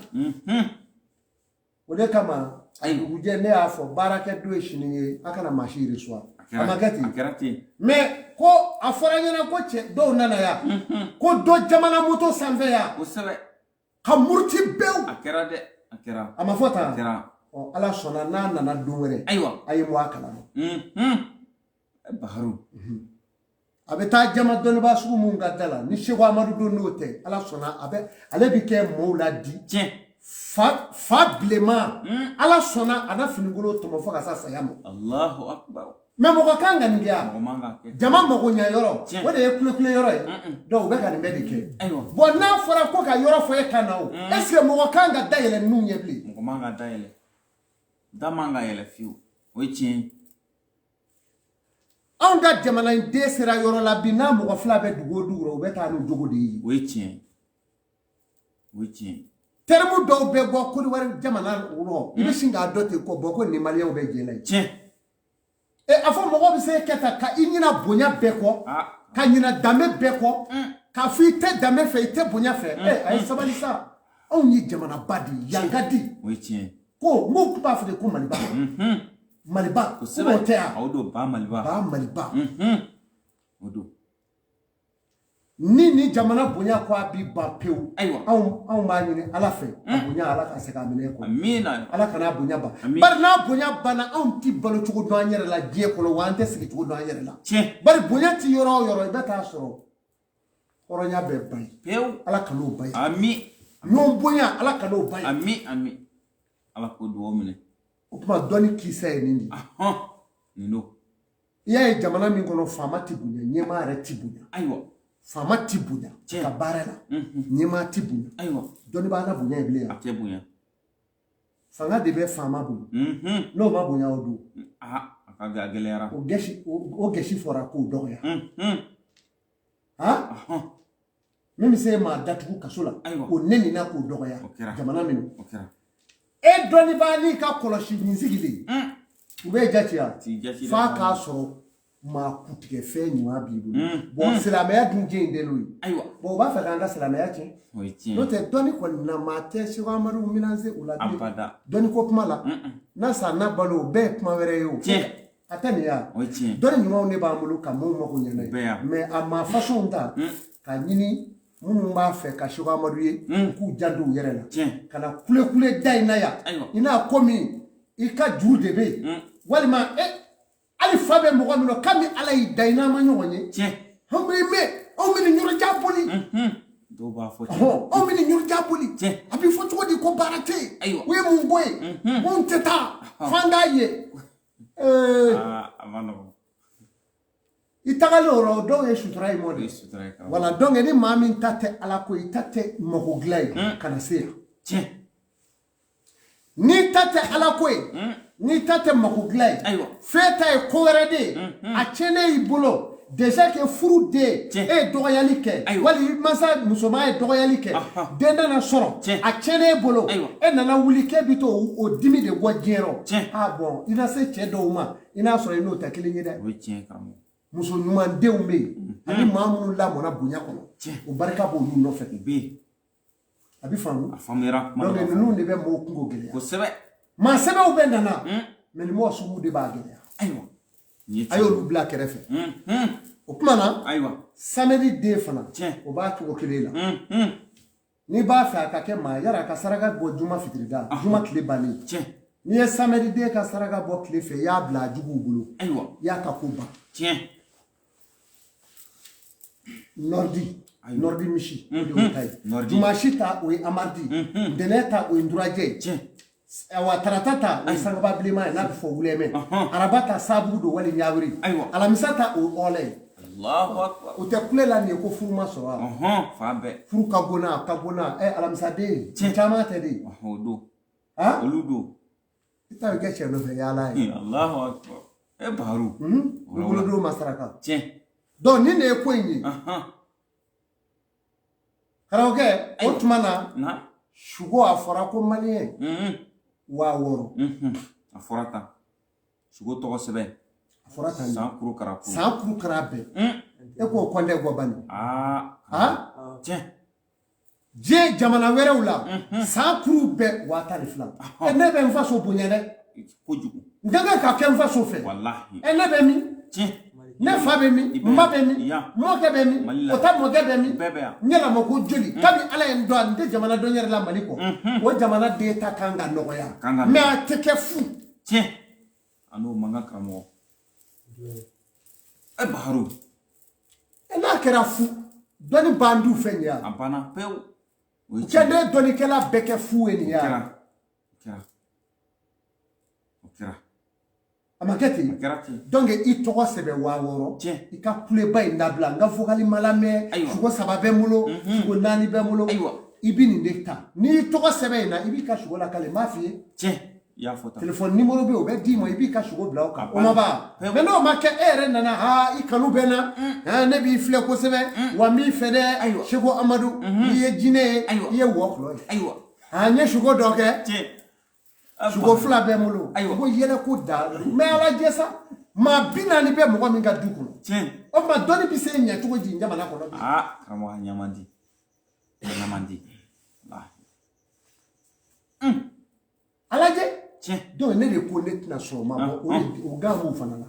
o de kama dugujɛ ne y'a fɔ baarakɛ don ye sini ye a kana maa si reçoit a ma kɛ ten a kɛra ten mais ko a fɔra ɲɛna ko cɛ dɔw nana yan ko dɔ jamana moto sanfɛ yan kosɛbɛ ka muruti bewu a kɛra dɛ a kɛra a ma fɔ tan a kɛra ala sɔnna n'a nana don wɛrɛ ayiwa a ye bɔ a kalama baharu a bɛ taa jama dɔnnibaa sugu mun ka da la ni seko amadu don n'o tɛ ala sɔnna ale bɛ kɛ mɔɔw la di tiɲɛ fa bilenman ala sɔnna a na finikolo tɔmɔ fo ka se saya ma Allahu akbar mais mɔgɔ kan ka nin kɛ yan mɔgɔ man ka kɛ jama mago ɲɛ yɔrɔ Tiɲɛ. o de ye kulekule yɔrɔ ye donc u bɛ ka nin bɛɛ de kɛ ayiwa bon n'a fɔra ko ka yɔrɔ fɔ e kan na o est ce que mɔgɔ kan ka dayɛlɛ ninnu ɲɛ bilen mɔgɔ man ka dayɛlɛ da man ka yɛlɛ fiyewu o ye tiɲɛ ye anw ka jamana in den sera yɔrɔ la bi n'a mɔgɔ fila bɛ dugu o dugu la u bɛ taa n'o jogo de ye o ye tiɲɛ ye o ye tiɲɛ ye termu dɔw bɛ bɔ kodiwari jamana rɔ i bɛ sin k'a dɔn ten ko bɔn ko nin maliyɛnw bɛ jɛ la ye tiɲɛ a fɔ mɔgɔ bɛ se kɛ tan ka i ɲina bonya bɛɛ kɔ ka ɲina danbe bɛɛ kɔ k'a fɔ i tɛ danbe fɛ i tɛ bonya fɛ a ye sabali sa anw ye jamanaba de ye yan ka di o ye tiɲɛ ye ko n'o tun b'a fɔ de ko maliba maliba kosɛbɛ o tɛ yan o don ba maliba ba maliba o don ni jamana bonya ko a b'i ban pewu ayiwa anw b'a ɲini ala fɛ a bonya ala ka se k'a minɛ kɔ amiina ala kana bonya ban bari n'a bonya banna anw ti balo cogo dɔn an yɛrɛ la diɲɛ kɔnɔ wa an tɛ sigi cogo dɔn an yɛrɛ la tiɲɛ bari bonya ti yɔrɔ o yɔrɔ i bɛ taa sɔrɔ hɔrɔnya bɛ ban ye pewu ala kan'o ban ye ami ɲɔgɔn bonya ala kan'o ban ye ami ala k'o duwawu minɛ o tuma dɔnni kisɛ ye nin de nin don i y'a ye jamana min kɔnɔ faama ti bonya ɲɛmaa yɛrɛ ti bonya ayiwa faama ti bonya ka baara la ɲɛmaa ti bonya ayiwa dɔnni b'a la bonya ye bilen a yan tɛ bonya fanga de bɛ faama bolo n'o ma bonya o don a ka gɛlɛyara o gɛsi fɔra k'o dɔgɔya min bɛ se maa datugu kaso la o nenina k'o dɔgɔya jamana min o kɛra e dɔnnibaa n'i ka kɔlɔsi nin sigilen u bɛ jatiya f'a k'a sɔrɔ maa kutigɛ fɛn ɲuman b'i bolo bon silamɛya dun jɛ in de l'o ye ayiwa bon u b'a fɛ k'an ka silamɛya tiɲɛ o ye tiɲɛ n'o tɛ dɔnni kɔni na maa tɛ seko amadu minanse o la abada dɔnni ko kuma la n'a san n'a balo o bɛɛ ye kuma wɛrɛ ye o tiɲɛ a tɛ nin ya o ye tiɲɛ dɔnni ɲumanw de b'an bolo ka maaw mako ɲɛ n'a ye mais a maa façon ta ka ɲini minnu b'a fɛ ka seko amadu ye k'u janto u yɛrɛ la tiɲɛ ka na kule da in na yan i n'a ko min i ka juru de bɛ yen walima hali fa bɛ mɔgɔ min na kabini ala y'i da i n'a ma ɲɔgɔn ye tiɲɛ anw bɛ mɛn anw bɛ nin yɔrɔjan boli dɔw b'a fɔ anw bɛ nin yɔrɔjan boli tiɲɛ a bɛ fɔ cogo di ko baara tɛ yen ayiwa o ye mun ko ye mun tɛ taa f'an k'a ye a ma nɔgɔn i tagalen o rɔ dɔw ye sutura ye mɔ o ye de sutura ye kan wala donc ni maa min ta tɛ ala ko i ta tɛ mago dilan ye ka na se yan tiɲɛ n'i ta tɛ ala ko ye n'i ta tɛ mago dilan ye ayiwa fɛn ta ye ko wɛrɛ de ye a tiɲɛnen y'i bolo déjà que furu den e ye dɔgɔyali kɛ wali mansa musoman ye dɔgɔyali kɛ den nana sɔrɔ a tiɲɛnen e bolo e nana wuli k'e bɛ to o dimi de bɔ diɲɛ rɔ ah bon i na se cɛ dɔw ma i n'a sɔrɔ i n'o tɛ kelen ye dɛ o ye tiɲɛ karamɔgɔ muso ɲumandenw bɛ yen ani maa minnu lamɔna bonya kɔnɔ o barika b'olu nɔfɛ u bɛ yen a bɛ faamu a faamuyara donc ninnu de bɛ mɔgɔw kungo gɛlɛya kosɛbɛ maa sɛbɛnw bɛ nana mais nin mɔgɔ sugu de b'a gɛlɛya ayiwa a y'olu bila kɛrɛfɛ o tuma na ayiwa samedi den fana tiɲɛ o b'a cogo kelen la n'i b'a fɛ a ka kɛ maa yala a ka saraka bɔ juma fitirida juma tile bannen tiɲɛ n'i ye samedi den ka saraka bɔ tile fɛ i y'a bila a juguw bolo ayiwa i y'a ka ko ban tiɲɛ nɔrdi misi o de y'o ta ye dimanche ta o ye amardi ntɛnɛn ta o ye nturajɛ tiɲɛ wa tarata ta o ye sangaba bilenman ye n'a bɛ fɔ wulɛmɛ araba ta sabugu don wali ɲawiri ayiwa alamisa ta o ye ɔɔlɛ ye Allahu akbar o tɛ kule la nin ye ko furu ma sɔrɔ a la fa bɛɛ furu ka gona alamisaden caman tɛ de o don olu don i ta bɛ kɛ cɛ nɔfɛ yaala ye Allahu akbar e baharu wolodo masaraka tiɲɛ donc ni ne ko in ye karamɔgɔkɛ o tuma na sugo a fɔra ko maliyɛn 6000 a fɔra tan sugo tɔgɔ sɛbɛn a fɔra tan san kurukara bɛɛ e k'o kɔntɛ gɔ bani tiɲɛ diɲɛ jamana wɛrɛw la san kuru bɛɛ 102 ne bɛ n faso bonya dɛ kojugu n ka kan ka kɛ n faso fɛ walahi ne bɛ min tiɲɛ ne fa bɛ min n ba bɛ min mɔkɛ bɛ min o ta mɔkɛ bɛ min bɛɛ bɛ yan n yɛlɛma ko joli kabi ala ye n dɔn n tɛ jamana dɔn yɛrɛ la mali kɔ o jamana den ta kan ka nɔgɔya mɛ a tɛ kɛ fu tiɲɛ a n'o man kan karamɔgɔ e baharu n'a kɛra fu dɔnni b'an du fɛn ye a banna pewu o ye cɛ ne dɔnnikɛla bɛɛ kɛ fu ye nin ye o kɛra a ma kɛ ten donc i tɔgɔ sɛbɛn 6000 i ka kuleba in dabila n ka vocal ma lamɛn sugo 3 bɛ n bolo sugo 4 bɛ n bolo i bɛ nin de ta n'i tɔgɔ sɛbɛn in na i b'i ka sugo lakale n b'a f'i ye tiɲɛ i y'a fɔ tan téléphone numéro bɛ yen o bɛ d'i ma i b'i ka sugo bila o kan o ma ban mais n'o ma kɛ e yɛrɛ nana i kanu bɛ n na ne b'i filɛ kosɛbɛ wa n b'i fɛ dɛ Seko Amadu i ye jinɛ ye i ye wɔkulɔ ye n ye sugo dɔ kɛ sugo 2 bɛ n bolo ko yɛlɛ ko da mais ala jɛ sa maa 40 bɛ mɔgɔ min ka du kɔnɔ o tuma dɔnni bɛ se ɲɛ cogo di jamana kɔnɔ bi karamɔgɔ a ɲɛ man di ala jɛ donc ne de ko ne tɛna sɔn o ma bɔ o gan b'o fana la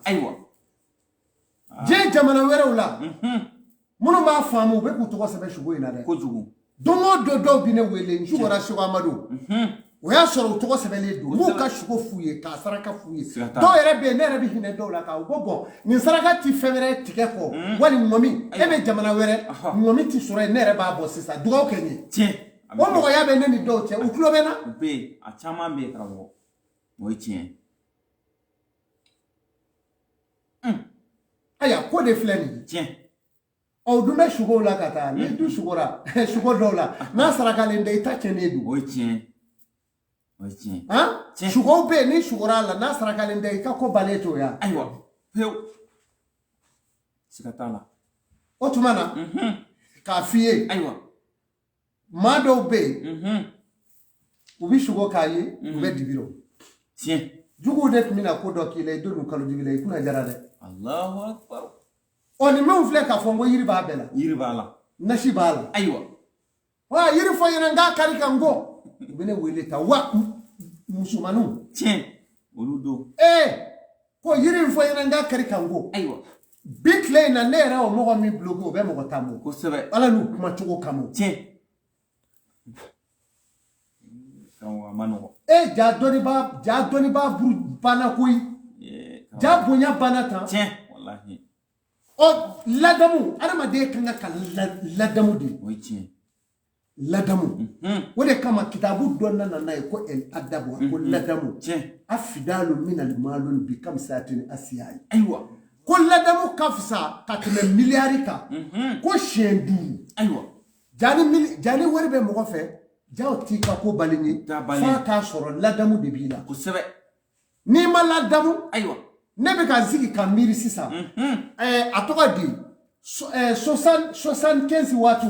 diɲɛ jamana wɛrɛw la minnu b'a faamu u bɛ k'u tɔgɔ sɛbɛn sugo in na dɛ kojugu don o don dɔw bɛ ne wele n sugora Seko Amadu o y'a sɔrɔ u tɔgɔ sɛbɛnlen don n b'u ka sugo f'u ye k'a saraka f'u ye dɔw yɛrɛ bɛ yen ne yɛrɛ bɛ hinɛ dɔw la k'a ko bɔn nin saraka ti fɛn wɛrɛ tigɛ kɔ wali ŋɔmi e bɛ jamana wɛrɛ ŋɔmi ti sɔrɔ yen ne yɛrɛ b'a bɔ sisan dugawu kɛ n ye o mɔgɔya bɛ ne ni dɔw cɛ u tulo bɛ na u bɛ yen a caman bɛ yen karamɔgɔ o ye tiɲɛ aya ko de filɛ nin ye tiɲɛ o dun bɛ sugow la ka taa ni du sugora sugo dɔw la n'a sarakalen tɛ i ta cɛnnen don o ye tiɲɛ o ye tiɲɛ sugow bɛ yen ni sugora la n'a sarakalen tɛ i ka ko balen t'o ya ayiwa pewu siga t'a la o tuma na k'a f'i ye ayiwa maa dɔw bɛ yen u bɛ sugo k'a ye u bɛ dibi rɔ tiɲɛ juguw de tun bɛna ko dɔ k'i la i don kalo dibi la i kunna jara dɛ Allahu akbar ɔ nin minnu filɛ k'a fɔ n ko yiri b'a bɛɛ la yiri b'a la nasi b'a la ayiwa wa yiri fɔ ɲɛna n k'a kari ka n kɔ u bɛ ne wele ta wa musomaninw tiɲɛ olu don ko yiri in fɔ ɲɛna n k'a kari ka n kɔ ayiwa bi tile in na ne yɛrɛ o mɔgɔ min bloqué o bɛ mɔgɔ tan bɔ kosɛbɛ ala n'u kuma cogo kama tiɲɛ karamɔgɔ a ma nɔgɔ ja dɔnnibaa buru banna koyi ja bonya banna tan tiɲɛ walahi ɔ ladamu adamaden kan ka ladamu de o ye tiɲɛ ladamu o de kama kitabu dɔ nana n'a ye ko adabu ko ladamu afidalu minal malul bi kamsatin asiyai ayiwa ko ladamu ka fisa ka tɛmɛ miliyari kan ko siɲɛ 5 ayiwa jani wari bɛ mɔgɔ fɛ jaw t'i ka ko bali ye f'a k'a sɔrɔ ladamu de b'i la kosɛbɛ n'i ma ladamu ayiwa ne bɛ ka sigi ka miiri sisan a tɔgɔ di 75 waati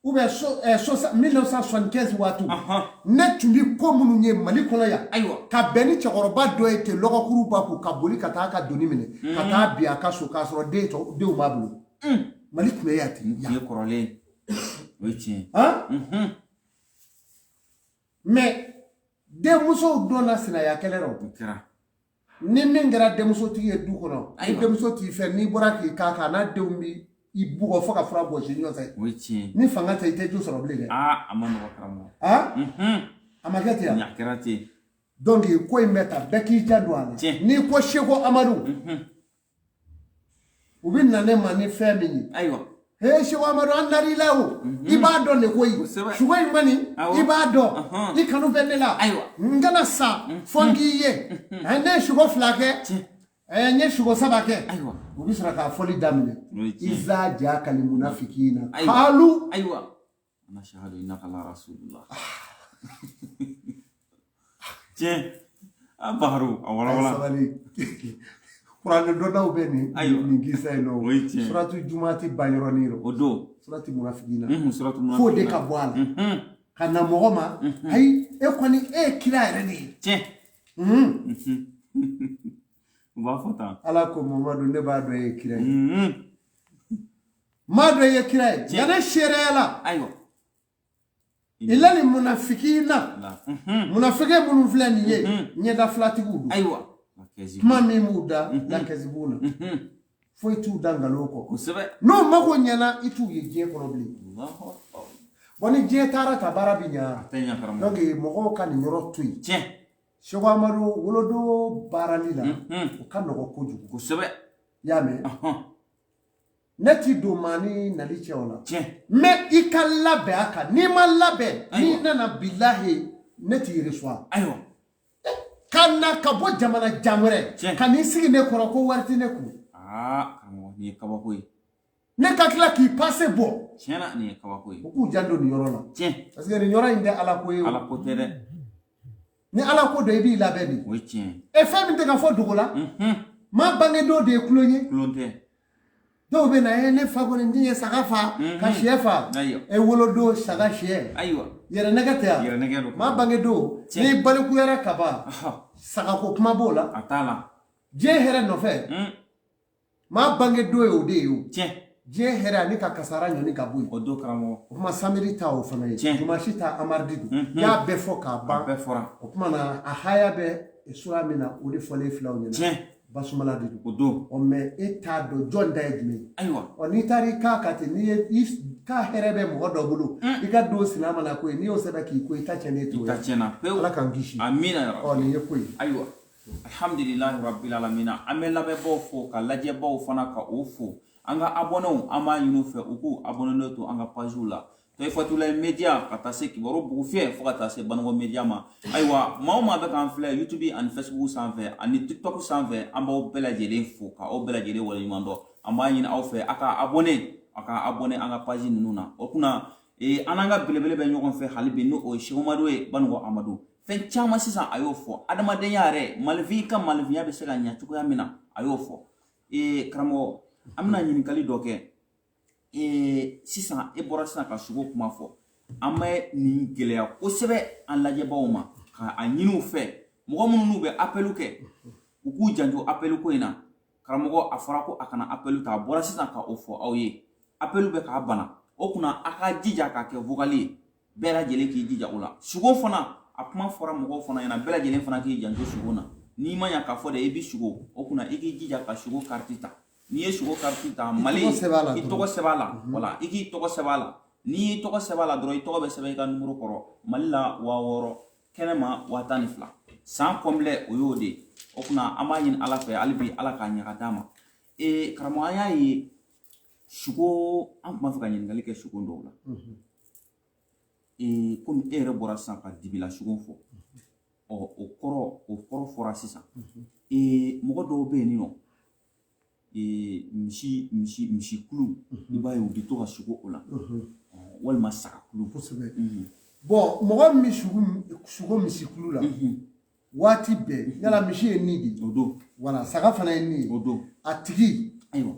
ou bien 1975 waati ne tun bɛ ko minnu ye mali kɔnɔ yan ka bɛn ni cɛkɔrɔba dɔ ye ten lɔgɔkuru b'a kun ka boli ka taa ka doni minɛ ka taa bin a ka so k'a sɔrɔ denw b'a bolo mali tun bɛ yan ten ye kɔrɔlen o ye tiɲɛ mais denmusow donna sinaya kɛlɛ rɔ ni min kɛra denmusotigi ye du kɔnɔ ni denmuso t'i fɛ n'i bɔra k'i k'a kan n'a denw bi i bugɔ fo ka fura bɔsi ɲɔgɔn fɛ o ye tiɲɛ ni fanga tɛ i tɛ jo sɔrɔ bilen dɛ a ma nɔgɔ karamɔgɔ a ma kɛ ten yan a kɛra ten donc ko in bɛ ta bɛɛ k'i janto a la n'i ko Seko Amadu u bɛ na ne ma ni fɛn min ye ayiwa Seko Amadu an nar'i la o i b'a dɔn de koyi sugo in kɔni i b'a dɔn i kanu bɛ ne la n kana sa fɔ n k'i ye ne ye sugo 2 kɛ n ye sugo 3 kɛ u bɛ sɔrɔ k'a fɔli daminɛ iza jaaka lil munafikiina qaalu ayiwa nashhadu innaka la rasulullah tiɲɛ a baharu a walawala kuranɛ dɔnnaw bɛ nin kisa in O ye tiɲɛ. nɔ suratu jumati baɲɔrɔnin rɔ O don. surati munafikina Suratu fo de Munafiquna. ka bɔ a la ka na mɔgɔ ma ayi e kɔni e ye kira yɛrɛ de ye Tiɲɛ. U b'a fɔ tan. ala ko mamadu ne b'a dɔn e ye kira ye m'a dɔn e ye kira ye nka ne seereya la Ayiwa. ila ni munafikina La. munafike minnu filɛ nin ye ɲɛda filatigiw don Ayiwa. La kɛzi. kuma min b'u da lakɛzibuw na foyi t'u da nkalon kɔ Kosɛbɛ. n'o mago ɲɛna i t'u ye diɲɛ kɔnɔ bilen Allahu Akbar. bon ni diɲɛ taara ta baara bɛ ɲa Tɛ ɲa karamɔgɔ. donc mɔgɔw ka nin yɔrɔ to yen Tiɲɛ. Seko Amadu wolodo baarali la o ka nɔgɔ kojugu Kosɛbɛ. i y'a mɛn ne ti don maa ni nali cɛ o la Tiɲɛ. mais i ka labɛn a kan n'i ma labɛn n'i Ayiwa. nana bilahi ne t'i reçoit Ayiwa. ka na ka bɔ jamana jan wɛrɛ Tiɲɛ. ka n'i sigi ne kɔrɔ ko wari tɛ ne kun Karamɔgɔ nin ye kabako ye. ne ka tila k'i pase bɔ Tiɲɛna nin ye kabako ye. u k'u jan don nin yɔrɔ la Tiɲɛ. parce que nin yɔrɔ in tɛ ala ko ye o. Ala ko tɛ dɛ. ni ala ko don i b'i labɛn de O ye tiɲɛ. e fɛn min tɛ ka fɔ dogo la maa bangedenw de ye kulon ye Kulon tɛ. dɔw bɛ na ne fa kɔni n ye saga fa ka sɛ fa Ayiwa. e wolodon saga sɛ Ayiwa. yɛrɛ nɛgɛ tɛ yan Yɛrɛnɛgɛ don. maa bangedenw n'i balikuyara ka ban sagako kuma b'o la A t'a la. diɲɛ hɛrɛ nɔfɛ maa bangedenw ye o de ye o Tiɲɛ. diɲɛ hɛrɛ ani ka kasara ɲɔni ka bɔ yen O don karamɔgɔ. o kuma samedi ta o fana ye Tiɲɛ. dimanche ta amaridi don n y'a bɛɛ fɔ k'a A ban bɛɛ fɔra. o kuma na a haya bɛ sura min na o de fɔlen filaw ɲɛna Tiɲɛ. basumala de don O don. ɔ mɛ e t'a dɔn jɔn da ye jumɛn ye Ayiwa. ɔ n'i taara i k'a ka ten n'i ye i k'a hɛrɛ bɛ mɔgɔ dɔ bolo i ka don silama na ko ye n'i y'o sɛbɛn k'i ko i ta cɛnni t'o I ta ye tiɲɛna pewu. ala k'an kisi Amina yɛrɛ. ɔ nin ye ko ye Ayiwa. Alhamdulilahi rabbil alamina. An bɛ lamɛnbaaw fo ka lajɛbaw fana ka o fo. An ka abonnɛw an b'a ɲini u fɛ u k'u abonné to an ka pagew la. Tɔyifatulayi media ka taa se Kibaru Bugufiyɛ fo ka taa se Bananko media ma. Ayiwa maa o maa bɛ k'an filɛ YouTube ani Facebook sanfɛ ani TikTok sanfɛ an b'aw bɛɛ lajɛlen fo ka aw bɛɛ lajɛlen waleɲuman dɔn. An b'a ɲini aw fɛ a ka abonné an ka page ninnu na. O kunna an n'an ka belebele bɛ ɲɔgɔn fɛ hali bi n'o ye Seku Amadu ye Bananko Amadu. Fɛn caman sisan a y'o fɔ adamadenya yɛrɛ malifin ka malifinya bɛ se ka ɲɛ cogoya min na a y'o fɔ karamɔgɔ an bɛna ɲininkali dɔ kɛ sisan e bɔra sisan ka sogo kuma fɔ an bɛ nin gɛlɛya kosɛbɛ an lajɛbaaw ma ka a ɲini u fɛ mɔgɔ minnu n'u bɛ appel kɛ u k'u janto appel ko in na karamɔgɔ a fɔra ko a kana appel ta a bɔra sisan ka o fɔ aw ye appel bɛ k'a bana o kunna a ka jija k'a kɛ vocal ye bɛɛ lajɛlen k'i jija o la sogo fana a kuma fɔra mɔgɔw fana ɲɛna bɛɛ lajɛlen fana k'i janto sogo na n'i ma ɲa k'a fɔ de i bɛ sogo o kunna i k'i jija ka sogo carte ta n'i ye sogo carte ta Mali i tɔgɔ sɛbɛn a la wala i k'i tɔgɔ sɛbɛn a la n'i y'i tɔgɔ sɛbɛn a la dɔrɔn i tɔgɔ bɛ sɛbɛn i ka numéro kɔrɔ Mali la 6000 kɛnɛma 102 san complet o y'o de o kunna an b'a ɲini Ala fɛ hali bi Ala k'a ɲaga d'a ma karamɔgɔ an y'a ye sogo an tun b'a fɛ ka ɲininkali kɛ sogo dɔw la komi e yɛrɛ bɔra sisan ka dibila sogo fɔ o kɔrɔ fɔra sisan mɔgɔ dɔw bɛ yen nɔ misi kulu i b'a ye u bɛ to ka sogo o la walima saga kulu kosɛbɛ bon mɔgɔ min bɛ sogo misi kulu la waati bɛɛ yala misi ye nin de o don wala saga fana ye nin ye o don a tigi ayiwa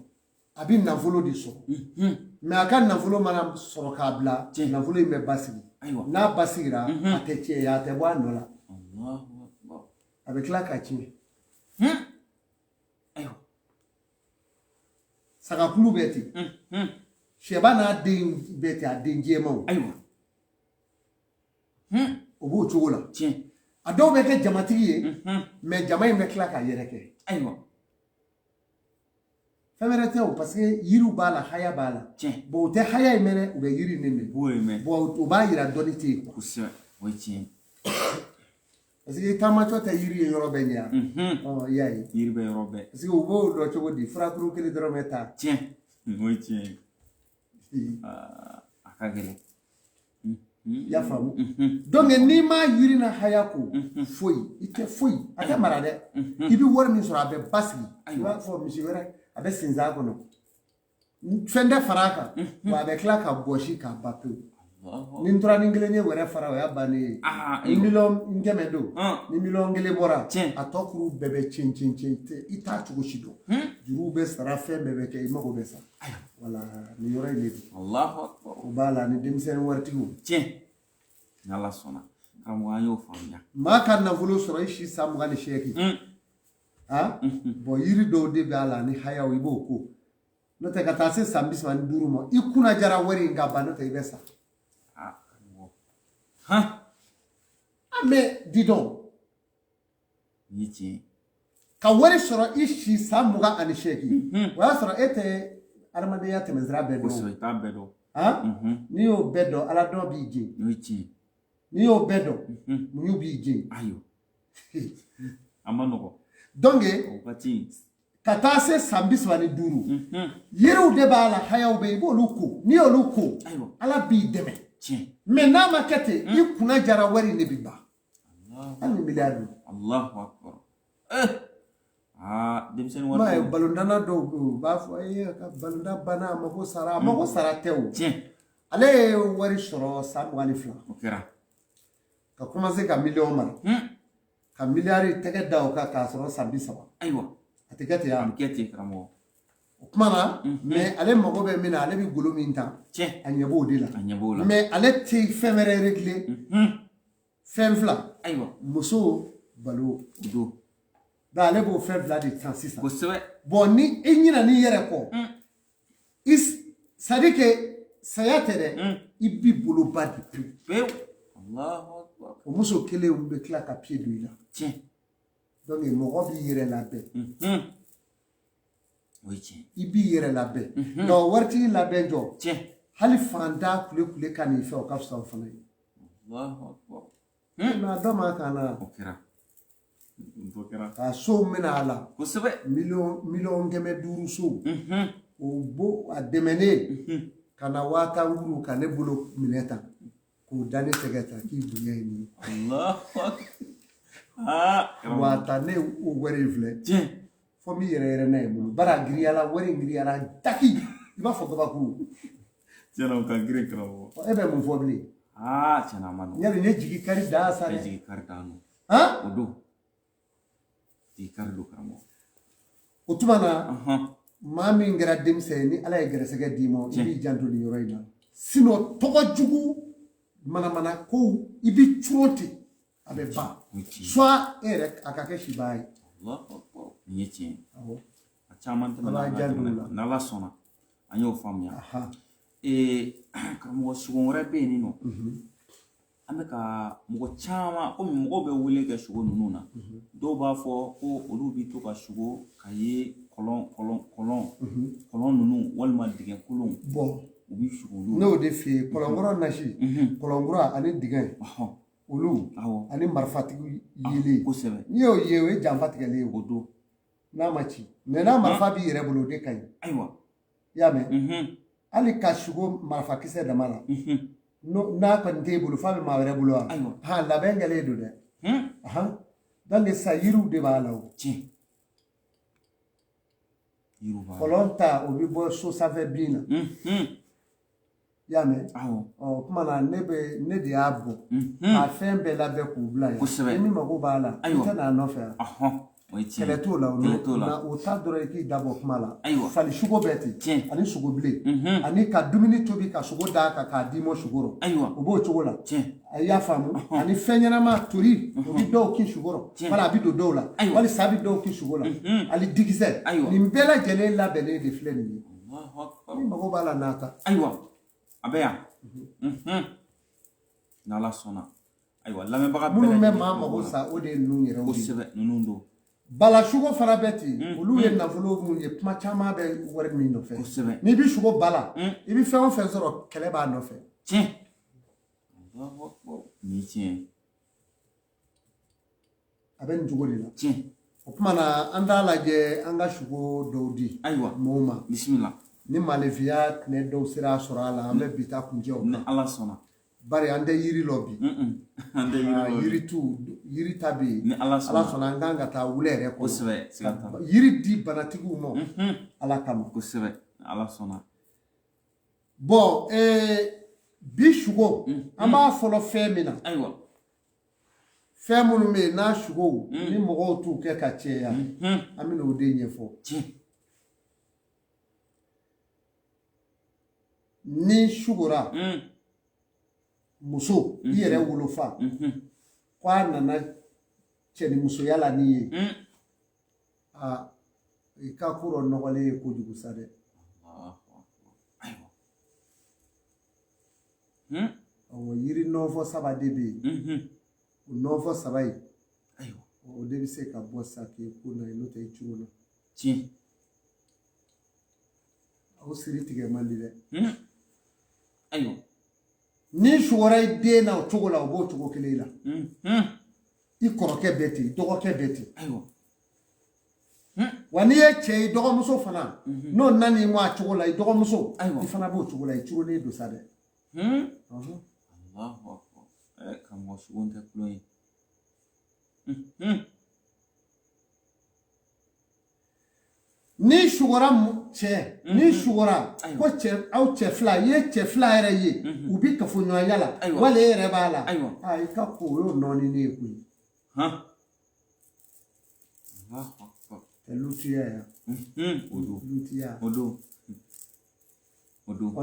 a bɛ nafolo de sɔrɔ mais a ka nafolo mana sɔrɔ k'a bila nafolo in bɛ basigi ayiwa n'a basigira a tɛ tiɲɛ a tɛ bɔ a nɔ la Allahu Akbar a bɛ tila ka tiɲɛ ayiwa sagakulu bɛ ten sɛba n'a den bɛ ten a den jɛmanw ayiwa o b'o cogo la tiɲɛ a dɔw bɛ kɛ jamatigi ye mais jama in bɛ tila ka yɛrɛ kɛ ayiwa fɛn wɛrɛ tɛ o parce que yiriw b'a la haya b'a la tiɲɛ bon o tɛ haya in mɛnɛ u bɛ yiri nin de o ye mɛ bon o b'a yira dɔnni tɛ yen kosɛbɛ o ye tiɲɛ parce que taamatɔ tɛ yiri ye yɔrɔ bɛɛ ɲɛ yan i y'a ye yiri bɛ yɔrɔ bɛɛ parce que u b'o dɔn cogo di furakuru kelen dɔrɔn bɛ taa tiɲɛ o ye tiɲɛ a ka gɛlɛn i y'a faamu donc n'i ma yiri na haya ko foyi i tɛ foyi a tɛ mara dɛ i bɛ wari min sɔrɔ a bɛ basigi i b'a fɔ misi wɛrɛ a bɛ sinzan kɔnɔ fɛn tɛ fara a kan wa a bɛ tila ka bɔsi k'a ba pewu ni n tora ni kelen ye wɛrɛ fara o y'a bannen ye ni miliyɔn kɛmɛ don ni miliyɔn kelen bɔra a tɔ kuru bɛɛ bɛ cɛn i t'a cogo si dɔn juruw bɛ sara fɛn bɛɛ bɛ kɛ i mago bɛ sa wala nin yɔrɔ in de don o b'a la ni denmisɛnnin waritigiw tiɲɛ n'Ala sɔnna karamɔgɔ an y'o faamuya maa ka nafolo sɔrɔ i si san 28 bɔn yiri dɔw de b'a la ni hayaw i b'o ko n'o tɛ ka taa se san 35 ma i kunna jara wari in ka ban n'o tɛ i bɛ sa mais dis donc ni tiɲɛ ka wari sɔrɔ i si san 28 o y'a sɔrɔ e tɛ adamadenya tɛmɛsira bɛɛ dɔn i t'a bɛɛ dɔn n'i y'o bɛɛ dɔn ala dɔn b'i jɛ n'o ye tiɲɛ n'i y'o bɛɛ dɔn muɲu b'i jɛ ayiwa a ma nɔgɔn donc wagati ka taa se san 35 yiriw de b'a la hayaw bɛ i b'olu ko n'i y'olu ko ala b'i dɛmɛ tiɲɛ mais n'a ma kɛ ten i kunna jara wari in de bɛ ban hali ni miliyari don Allahu akbar denmisɛnnin wari ma ye balontanna dɔw bɛ yen u b'a fɔ ka balontan banna a mago sara tɛ o tiɲɛ ale ye wari sɔrɔ san 22 o kɛra ka commencer ka miliyɔn mara ka miliyari tɛgɛ da o kan k'a sɔrɔ san 30 ayiwa a tɛ kɛ ten a bɛ kɛ ten karamɔgɔ o kuma na mais ale mago bɛ min na ale bɛ golo min ta a ɲɛ b'o de la mais ale tɛ fɛn wɛrɛ régler fɛn fila ayiwa muso balo o don donc ale b'o fɛn fila de tan sisan kosɛbɛ bon ni i ɲinɛ n'i yɛrɛ kɔ c'est à dire que saya tɛ dɛ i b'i bolo ba de pewu Allahu akbar o muso kelen bɛ tila ka pied don i la tiɲɛ donc mɔgɔ b'i yɛrɛ labɛn o ye tiɲɛ i b'i yɛrɛ labɛn donc waritigi labɛn jɔ tiɲɛ hali fantan kule ka n'i fɛ o ka fisa o fana ye Allahu akbar na dɔ ma kan na o kɛra ka so minɛ a la kosɛbɛ miliyɔn 500 so o bo a dɛmɛnen ka na 50,000 ka ne bolo minɛ tan k'o da ne tɛgɛ ta k'i bonya ye nin wa ta ne o wari filɛ fo mi yɛrɛ n'a ye bolo bara giriyala wari giriyala daki i b'a fɔ kabakuru tiɲɛna o ka girin karamɔgɔ e bɛ mun fɔ bilen tiɲɛna a ma nɔgɔn yali ne jigi kari da sa dɛ jigi kari da nɔ o don jigi kari don karamɔgɔ o tuma na maa min kɛra denmisɛn ye ni ala ye gɛrɛsɛgɛ d'i ma i b'i janto nin yɔrɔ in na sinon tɔgɔ jugu manamana kow i b'i curo ten a bɛ ban soit e yɛrɛ a ka kɛ sibaa ye nin ye tiɲɛ ye a caman tɛmɛna n'Ala sɔnna an y'o faamuya karamɔgɔ sugon wɛrɛ bɛ yen nin nɔ an bɛ ka mɔgɔ caman komi mɔgɔw bɛ wele kɛ sugo ninnu na dɔw b'a fɔ ko olu bɛ to ka sugo ka ye kɔlɔn ninnu walima dingɛ kolon u bɛ sugo olu n'o de fɛ yen kɔlɔnkɔrɔ nasi kɔlɔnkura ani dingɛ olu ani marifatigi yelen kosɛbɛ n'i y'o ye o ye janfa tigɛlen ye o don n'a ma ci mais n'a marifa b'i yɛrɛ bolo o de ka ɲi ayiwa i y'a mɛn hali ka sugo marifakisɛ dama la n'a kɔni t'e bolo f'a bɛ maa wɛrɛ bolo wa labɛn kɛlen don dɛ donc sa yiriw de b'a la o kɔlɔn ta o bɛ bɔ so sanfɛ bin na i y'a mɛn o tuma na ne de y'a bɔ k'a fɛn bɛɛ labɛn k'u bila yan ni min mago b'a la i tɛ n'a nɔfɛ yan kɛlɛ t'o la o ta dɔrɔn i k'i dabɔ kuma la fali sugo bɛɛ ten ani sogo bilen ani ka dumuni tobi ka sogo d'a kan k'a d'i ma sogo rɔ o b'o cogo la a y'a faamu ani fɛn ɲɛnama tori o bɛ dɔw kin sogo rɔ wala a bɛ don dɔw la wali sa bɛ dɔw kin sogo la ani dikisɛ nin bɛɛ lajɛlen labɛnnen de filɛ nin ye ni mago b'a la n'a ta ayiwa a bɛ yan n'Ala sɔnna ayiwa lamɛnbaga bɛɛ minnu bɛ maa mago sa o de ye ninnu yɛrɛ kosɛbɛ ninnu don bala sugo fana bɛ ten olu ye nafolo mun ye kuma caman bɛ wari min nɔfɛ n'i bɛ sugo bala i bɛ fɛn o fɛn sɔrɔ kɛlɛ b'a nɔfɛ tiɲɛ nin ye tiɲɛ a bɛ nin cogo de la tiɲɛ o tuma na an t'a lajɛ an ka sugo dɔw di mɔgɔw ma bisimila ni malefiya tɛnɛ dɔw sera sɔrɔ a la an bɛ bi ta kuncɛ o ni Ala sɔnna bari an tɛ yiri lɔ bi yiri ta bɛ yen ni Ala sɔnna an kan ka taa wula yɛrɛ kɔnɔ kosɛbɛ yiri di banatigiw ma Ala kama kosɛbɛ ni Ala sɔnna bon bi sugo an b'a fɔlɔ fɛn min na ayiwa fɛn minnu bɛ yen n'a sugo ni mɔgɔw t'u kɛ ka cɛya an bɛ n'o de ɲɛfɔ ni sugora muso i yɛrɛ wolofa ko a nana cɛnimusoya la n'i ye i ka ko dɔ nɔgɔlen ye kojugu sa dɛ yiri nɔfɔ saba de bɛ yen o nɔfɔ saba in o de bɛ se ka bɔ sa k'i ko na ye n'o tɛ i cogo la aw siri tigɛ man di dɛ ni sugora i den na o cogo la o b'o cogo kelen la i kɔrɔkɛ bɛ ten i dɔgɔkɛ bɛ ten wa n'i ye cɛ i dɔgɔmuso fana n'o nana i ma a cogo la i dɔgɔmuso i fana b'o cogo la i curolen don sa dɛ ka mɔgɔ sugu tɛ kulo ye ni sugora cɛ ni sugora ko cɛ aw cɛ fila i ye cɛ fila yɛrɛ ye u bi kafoɲɔgɔnya la wali e yɛrɛ b'a la i ka ko o y'o nɔɔni ne ye koyi lutiya ya lutiya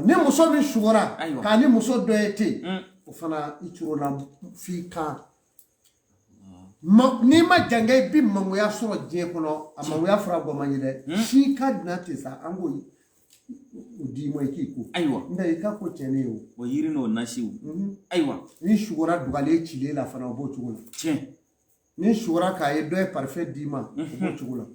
ni muso min sugora k'a ni muso dɔ ye ten o fana i curona f'i kan n'i ma janga i bi mangoya sɔrɔ diɲɛ kɔnɔ a mangoya fɔra bɔman ye dɛ si ka dina ten sa an k'o di ma i k'i ko nka i ka ko tiɲɛnen ye o yiri n'o nasiw ayiwa ni sugora dugalen cilen la fana o b'o cogo la ni sugora k'a ye dɔ ye parfait d'i ma o b'o cogo la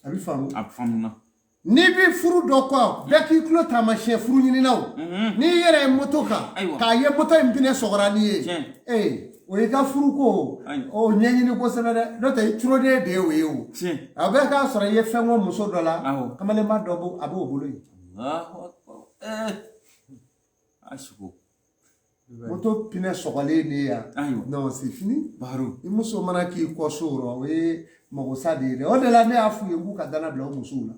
a bɛ faamu a faamuna n'i bi furu dɔ kɔ bɛɛ k'i tulo taamasiyɛn furu ɲininaw n'i yɛrɛ ye moto kan k'a ye moto in pinɛ sɔgɔra n'i ye o y'i ka furu ko o ɲɛɲini kosɛbɛ dɛ n'o tɛ i curoden de ye o ye o a bɛ k'a sɔrɔ i ye fɛn ko muso dɔ la kamalenba dɔ a b'o bolo yen moto pinɛ sɔgɔlen de ye yan non c'est fini i muso mana k'i kɔ so rɔ o ye magosa de ye dɛ o de la ne y'a f'u ye n k'u ka dana bila o musow la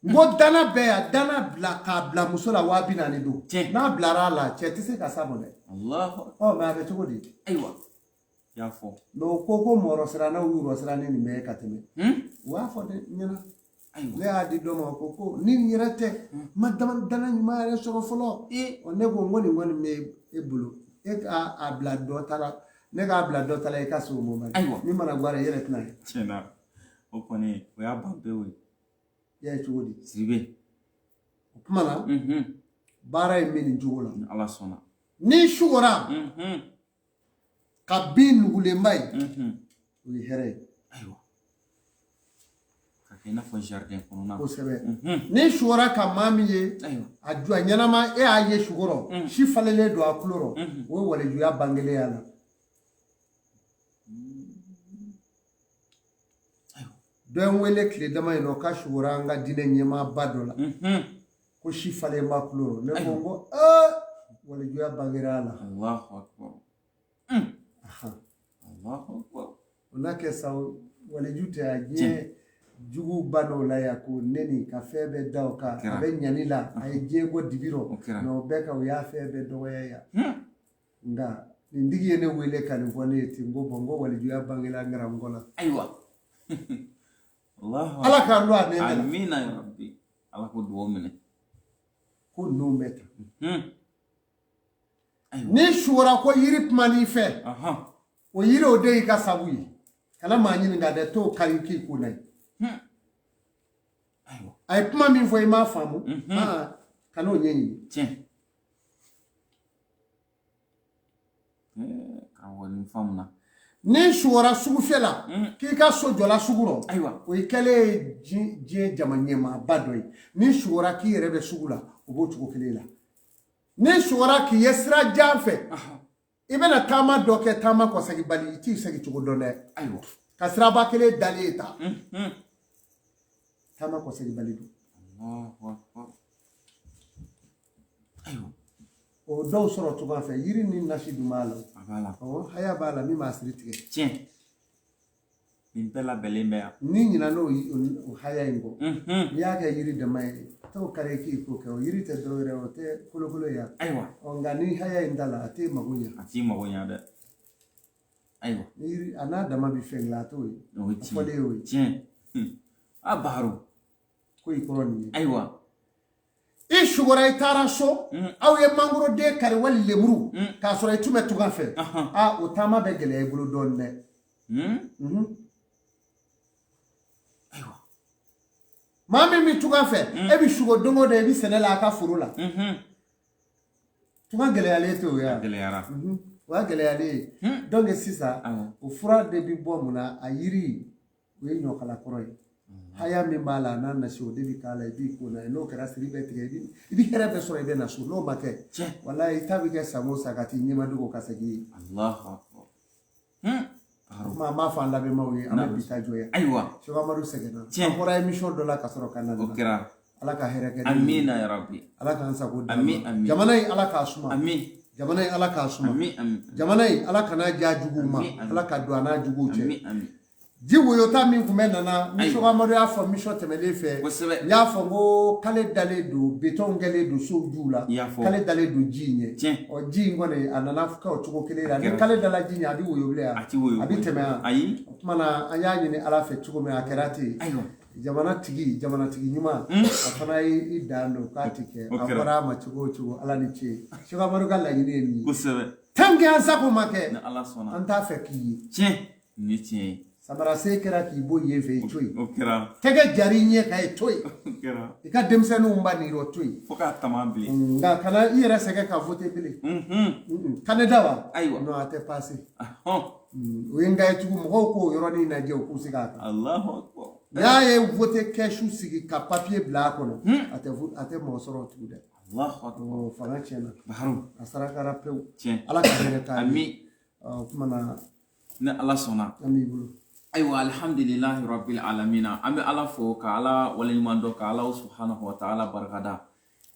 n ko dana bɛɛ yan dana bila k'a bila muso la 40,000 don n'a bilara a la cɛ tɛ se ka s'a ma dɛ mɛ a bɛ cogo di y'a fɔ o ko mɔrɔ sirannaw y'u rɔ siran ni nin bɛɛ ka tɛmɛ u b'a fɔ dɛ ɲɛna ne y'a di dɔ ma ko ni nin yɛrɛ tɛ ma dana ɲuman yɛrɛ sɔrɔ fɔlɔ ne ko n ko nin kɔni bɛ e bolo e k'a bila dɔ ta la ne k'a bila dɔ ta la i ka so mɔ min mana guwara i yɛrɛ tɛna ye tiɲɛna o kɔni o y'a ban pewu ye i y'a ye cogo di siribe o kuma na baara in bɛ nin cogo la ni ala sɔnna ni sugora ka bin nugulenba ye o ye hɛrɛ ye ayiwa ka kɛ i n'a fɔ jardin kɔnɔna kosɛbɛ ni sugora ka maa min ye a ju a ɲɛnama e y'a ye sugɔrɔ si falenlen don a kulo rɔ o ye walejuya bangelenya la dɔ ye n wele tile dama in na ka sugora an ka diinɛ ɲɛmaaba dɔ la ko si falen b'a kulo rɔ ne ko n ko walejuya bangera a la o n'a kɛ sa waleju tɛ a diɲɛ jugu ba dɔw la yan ko neni ka fɛn bɛɛ da o kan a bɛ ɲani la a ye diɲɛ bɔ dibi rɔ mɛ o bɛɛ kan o y'a fɛn bɛɛ dɔgɔya yan nka nin tigi ye ne wele ka nin fɔ ne ye ten n ko bɔn n ko walejuya bangera n karamɔgɔ la ayiwa ala k'an don a nɛɛmɛ la amina ya rabbi ala ko duwawu minɛ ko ninnu bɛ tan ni sugora ko yiri kuma n'i fɛ o yiri o de y'i ka sabu ye kana maa ɲininka dɛ t'o kari k'i kun na ye a ye kuma min fɔ i m'a faamu kana o ɲɛɲini karamɔgɔ nin faamuna ni sugora sugufɛ la k'i ka so jɔla sugu rɔ o ye kɛlen ye diɲɛ jama ɲɛmaaba dɔ ye ni sugora k'i yɛrɛ bɛ sugu la o b'o cogo kelen la ni sugora k'i ye sira jan fɛ i bɛna taama dɔ kɛ taama kɔsegi bali i t'i segi cogo dɔn dɛ ka siraba kelen dalen ye ta taama kɔsegi bali don o dɔw sɔrɔ cogoya fɛ yiri ni nasi dun b'a la haya b'a la min b'a siri tigɛ nin bɛɛ labɛnlen bɛ yan ni ɲina n'o o haya in kɔ n'i y'a kɛ yiri dama ye t'o kari k'i ko kɛ o yiri tɛ dɔwɛrɛ ye o tɛ kolokolo ye ayiwa nka ni haya in t'a la a t'e mago ɲa a t'i mago ɲa dɛ ayiwa ni yiri a n'a dama bi fɛn la a t'o ye o ye a fɔlen y'o ye tiɲɛ a Baharu ko i kɔrɔ nin ye ayiwa i sugɔra i taara so aw ye mangoroden kari wali lemuru k'a sɔrɔ i tun bɛ tunga fɛ o taama bɛ gɛlɛya i bolo dɔɔnin dɛ ayiwa maa min bɛ tunga fɛ e bɛ sugo don o don i bɛ sɛnɛ la a ka foro la tunga gɛlɛyalen t'o ye gɛlɛyara o y'a gɛlɛyalen ye donc sisan o fura de bɛ bɔ mun na a yiri o ye ɲɔkala kɔrɔ ye haya min b'a la a n'a nasi o de bɛ k'a la i b'i ko n'a ye n'o kɛra siri bɛ tigɛ i bɛ hɛrɛ bɛɛ sɔrɔ i bɛ na so n'o ma kɛ walayi i ta bɛ kɛ san o san ka t'i ɲɛmadogo ka segin ye kuma an b'a fɔ an lamɛnbaaw ye an bɛ bi ta jɔ ayiwa Cheikh Amadu sɛgɛnna an bɔra émission dɔ la ka sɔrɔ ka na o kɛra ala ka hɛrɛ kɛ amina ya rabbi ala k'an sago d'a amin ma amin jamana in ala k'a suma amin jamana in ala k'a suma amin amin jamana in ala kana ja juguw ma Amin, amin. ala ka don a n'a juguw cɛ amin amin ji woyota min tun bɛ nana ni Cheikh Amadu y'a fɔ mission tɛmɛnen fɛ kosɛbɛ n y'a fɔ n ko k'ale dalen don beton kɛlen don sow juw la i y'a fɔ k'ale dalen don ji in ɲɛ tiɲɛ ɔ ji in kɔni a nana kɛ o cogo kelen la ni k'ale dala ji in ɲɛ a bɛ woyo bilen a ti woyo a bɛ tɛmɛ yan ayi o tuma na an y'a ɲini ala fɛ cogo min a kɛra ten ayiwa jamanatigi ɲuman a fana ye i dan don k'a ti kɛ O a kɛra. bɔra a ma cogo o cogo ala ni ce Cheikh Amadu ka laɲini ye nin ye kosɛbɛ tant que an sago ma kɛ ni ala sɔnna an t'a fɛ k'i ye tiɲɛ nin ye tiɲɛ ye samara se kɛra k'i bɔ yen fɛ i to yen o kɛra tɛgɛ jari i ɲɛ kan i to yen o kɛra i ka denmisɛnninw ba nin o to yen fo k'a tama bilen nka kana i yɛrɛ sɛgɛn ka vote bilen Kaneda wa ayiwa non a tɛ passe ahɔn o ye n ka ye tugun mɔgɔw k'o yɔrɔnin lajɛ u k'u se k'a kan alahu akbar n'a ye vote kɛsu sigi ka papiye bila a kɔnɔ a tɛ mɔgɔ sɔrɔ o tugun dɛ alahu akbar fanga tiɲɛna Baharu a sarakara pewu tiɲɛ ala ka hɛrɛ k'a ye amin o tuma na ni ala sɔnna an b'i bolo ayiwa alhamdulilahi rabbil alamina an bɛ ala fo ka ala waleɲuman dɔn ka ala subhanahu wa ta'ala barikada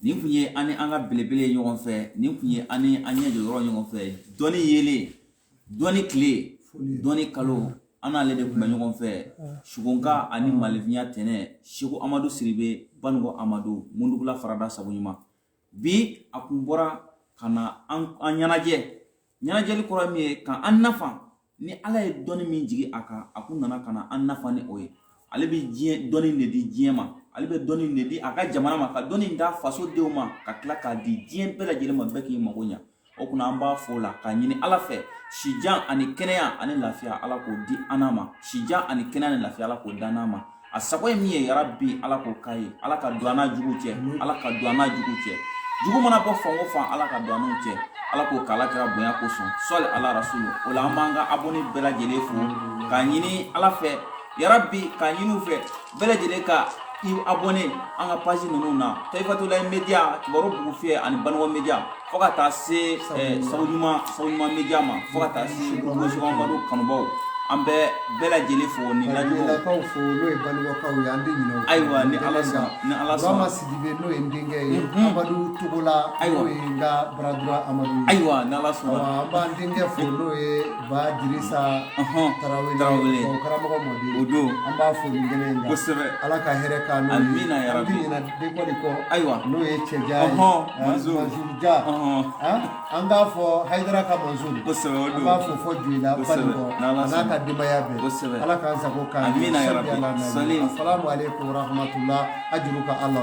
nin kun ye an ni an ka belebele ye ɲɔgɔn fɛ nin kun ye an ni an ɲɛ jɔ yɔrɔ ɲɔgɔn fɛ dɔnni yelen dɔnni tile dɔnni kalo an n'ale de kun bɛ ɲɔgɔn fɛ sugunka ani malifiya tɛnɛ Seku Amadu Siribe Banugo Amadu Mundugula Farada Sabuɲuman bi a kun bɔra ka na an ɲɛnajɛli kɔrɔ min ye ka an nafa ni ala ye dɔnni min jigi a kan a kun nana ka na an nafa ni o ye ale bɛ diɲɛ dɔnni de di diɲɛ ma ale bɛ dɔnni de di a ka jamana ma ka dɔnni da fasodenw ma ka tila k'a di diɲɛ bɛɛ lajɛlen ma bɛɛ k'i mago ɲa o kunna an b'a fɔ o la ka ɲini ala fɛ sijan ani kɛnɛya ani lafiya ala k'o di an ma sijan ani kɛnɛya ani lafiya ala k'o dan an ma a sago ye min ye yarabi ala k'o k'a ye ala ka don an n'a jugu cɛ ala ka don an n'a jugu cɛ jugu mana bɔ fan o fan ala ka don an n'u cɛ ala k'o k'ala kɛra bonya kosɔn sɔli ala rasulu o la an b'an ka abonné bɛɛ lajɛlen fo k'a ɲini ala fɛ yarabi k'a ɲini u fɛ bɛɛ lajɛlen ka i abonné an ka page ninnu na Taifatulahi Media Kibaru Bugu Fiyɛ ani Banugo Media fo ka taa se Sabuɲuman Media ma fo ka taa se Cheikh Amadu kanubaw an bɛ bɛɛ lajɛlen fo ni lajɛlakaw fo n'o ye Banugokaw ye an bɛ ɲinɛ o kɔ ayiwa ni ala sɔnna Burama Sidibe n'o ye n denkɛ ye Amadu Togola n'o ye n ka baradura Amadu ye ayiwa ni ala sɔnna an b'an denkɛ fo n'o ye Ba Dirisa Tarawele karamɔgɔ mɔden o don an b'a fo nin kɛnɛ in kan kosɛbɛ ala ka hɛrɛ k'an n'o ye amina an yarabi tɛ ɲinɛ dekɔli kɔ ayiwa n'o ye Cɛja ye Manzur Manzurja an k'a fɔ Hayidara ka Manzur kosɛbɛ o an don b'a fɔ Joyila Banikɔ n'ala a n'a ka denbaya bɛɛ kosɛbɛ ala k'an sago k'an amina yarabi assalamu alaikum warahmatullah ajruka Allah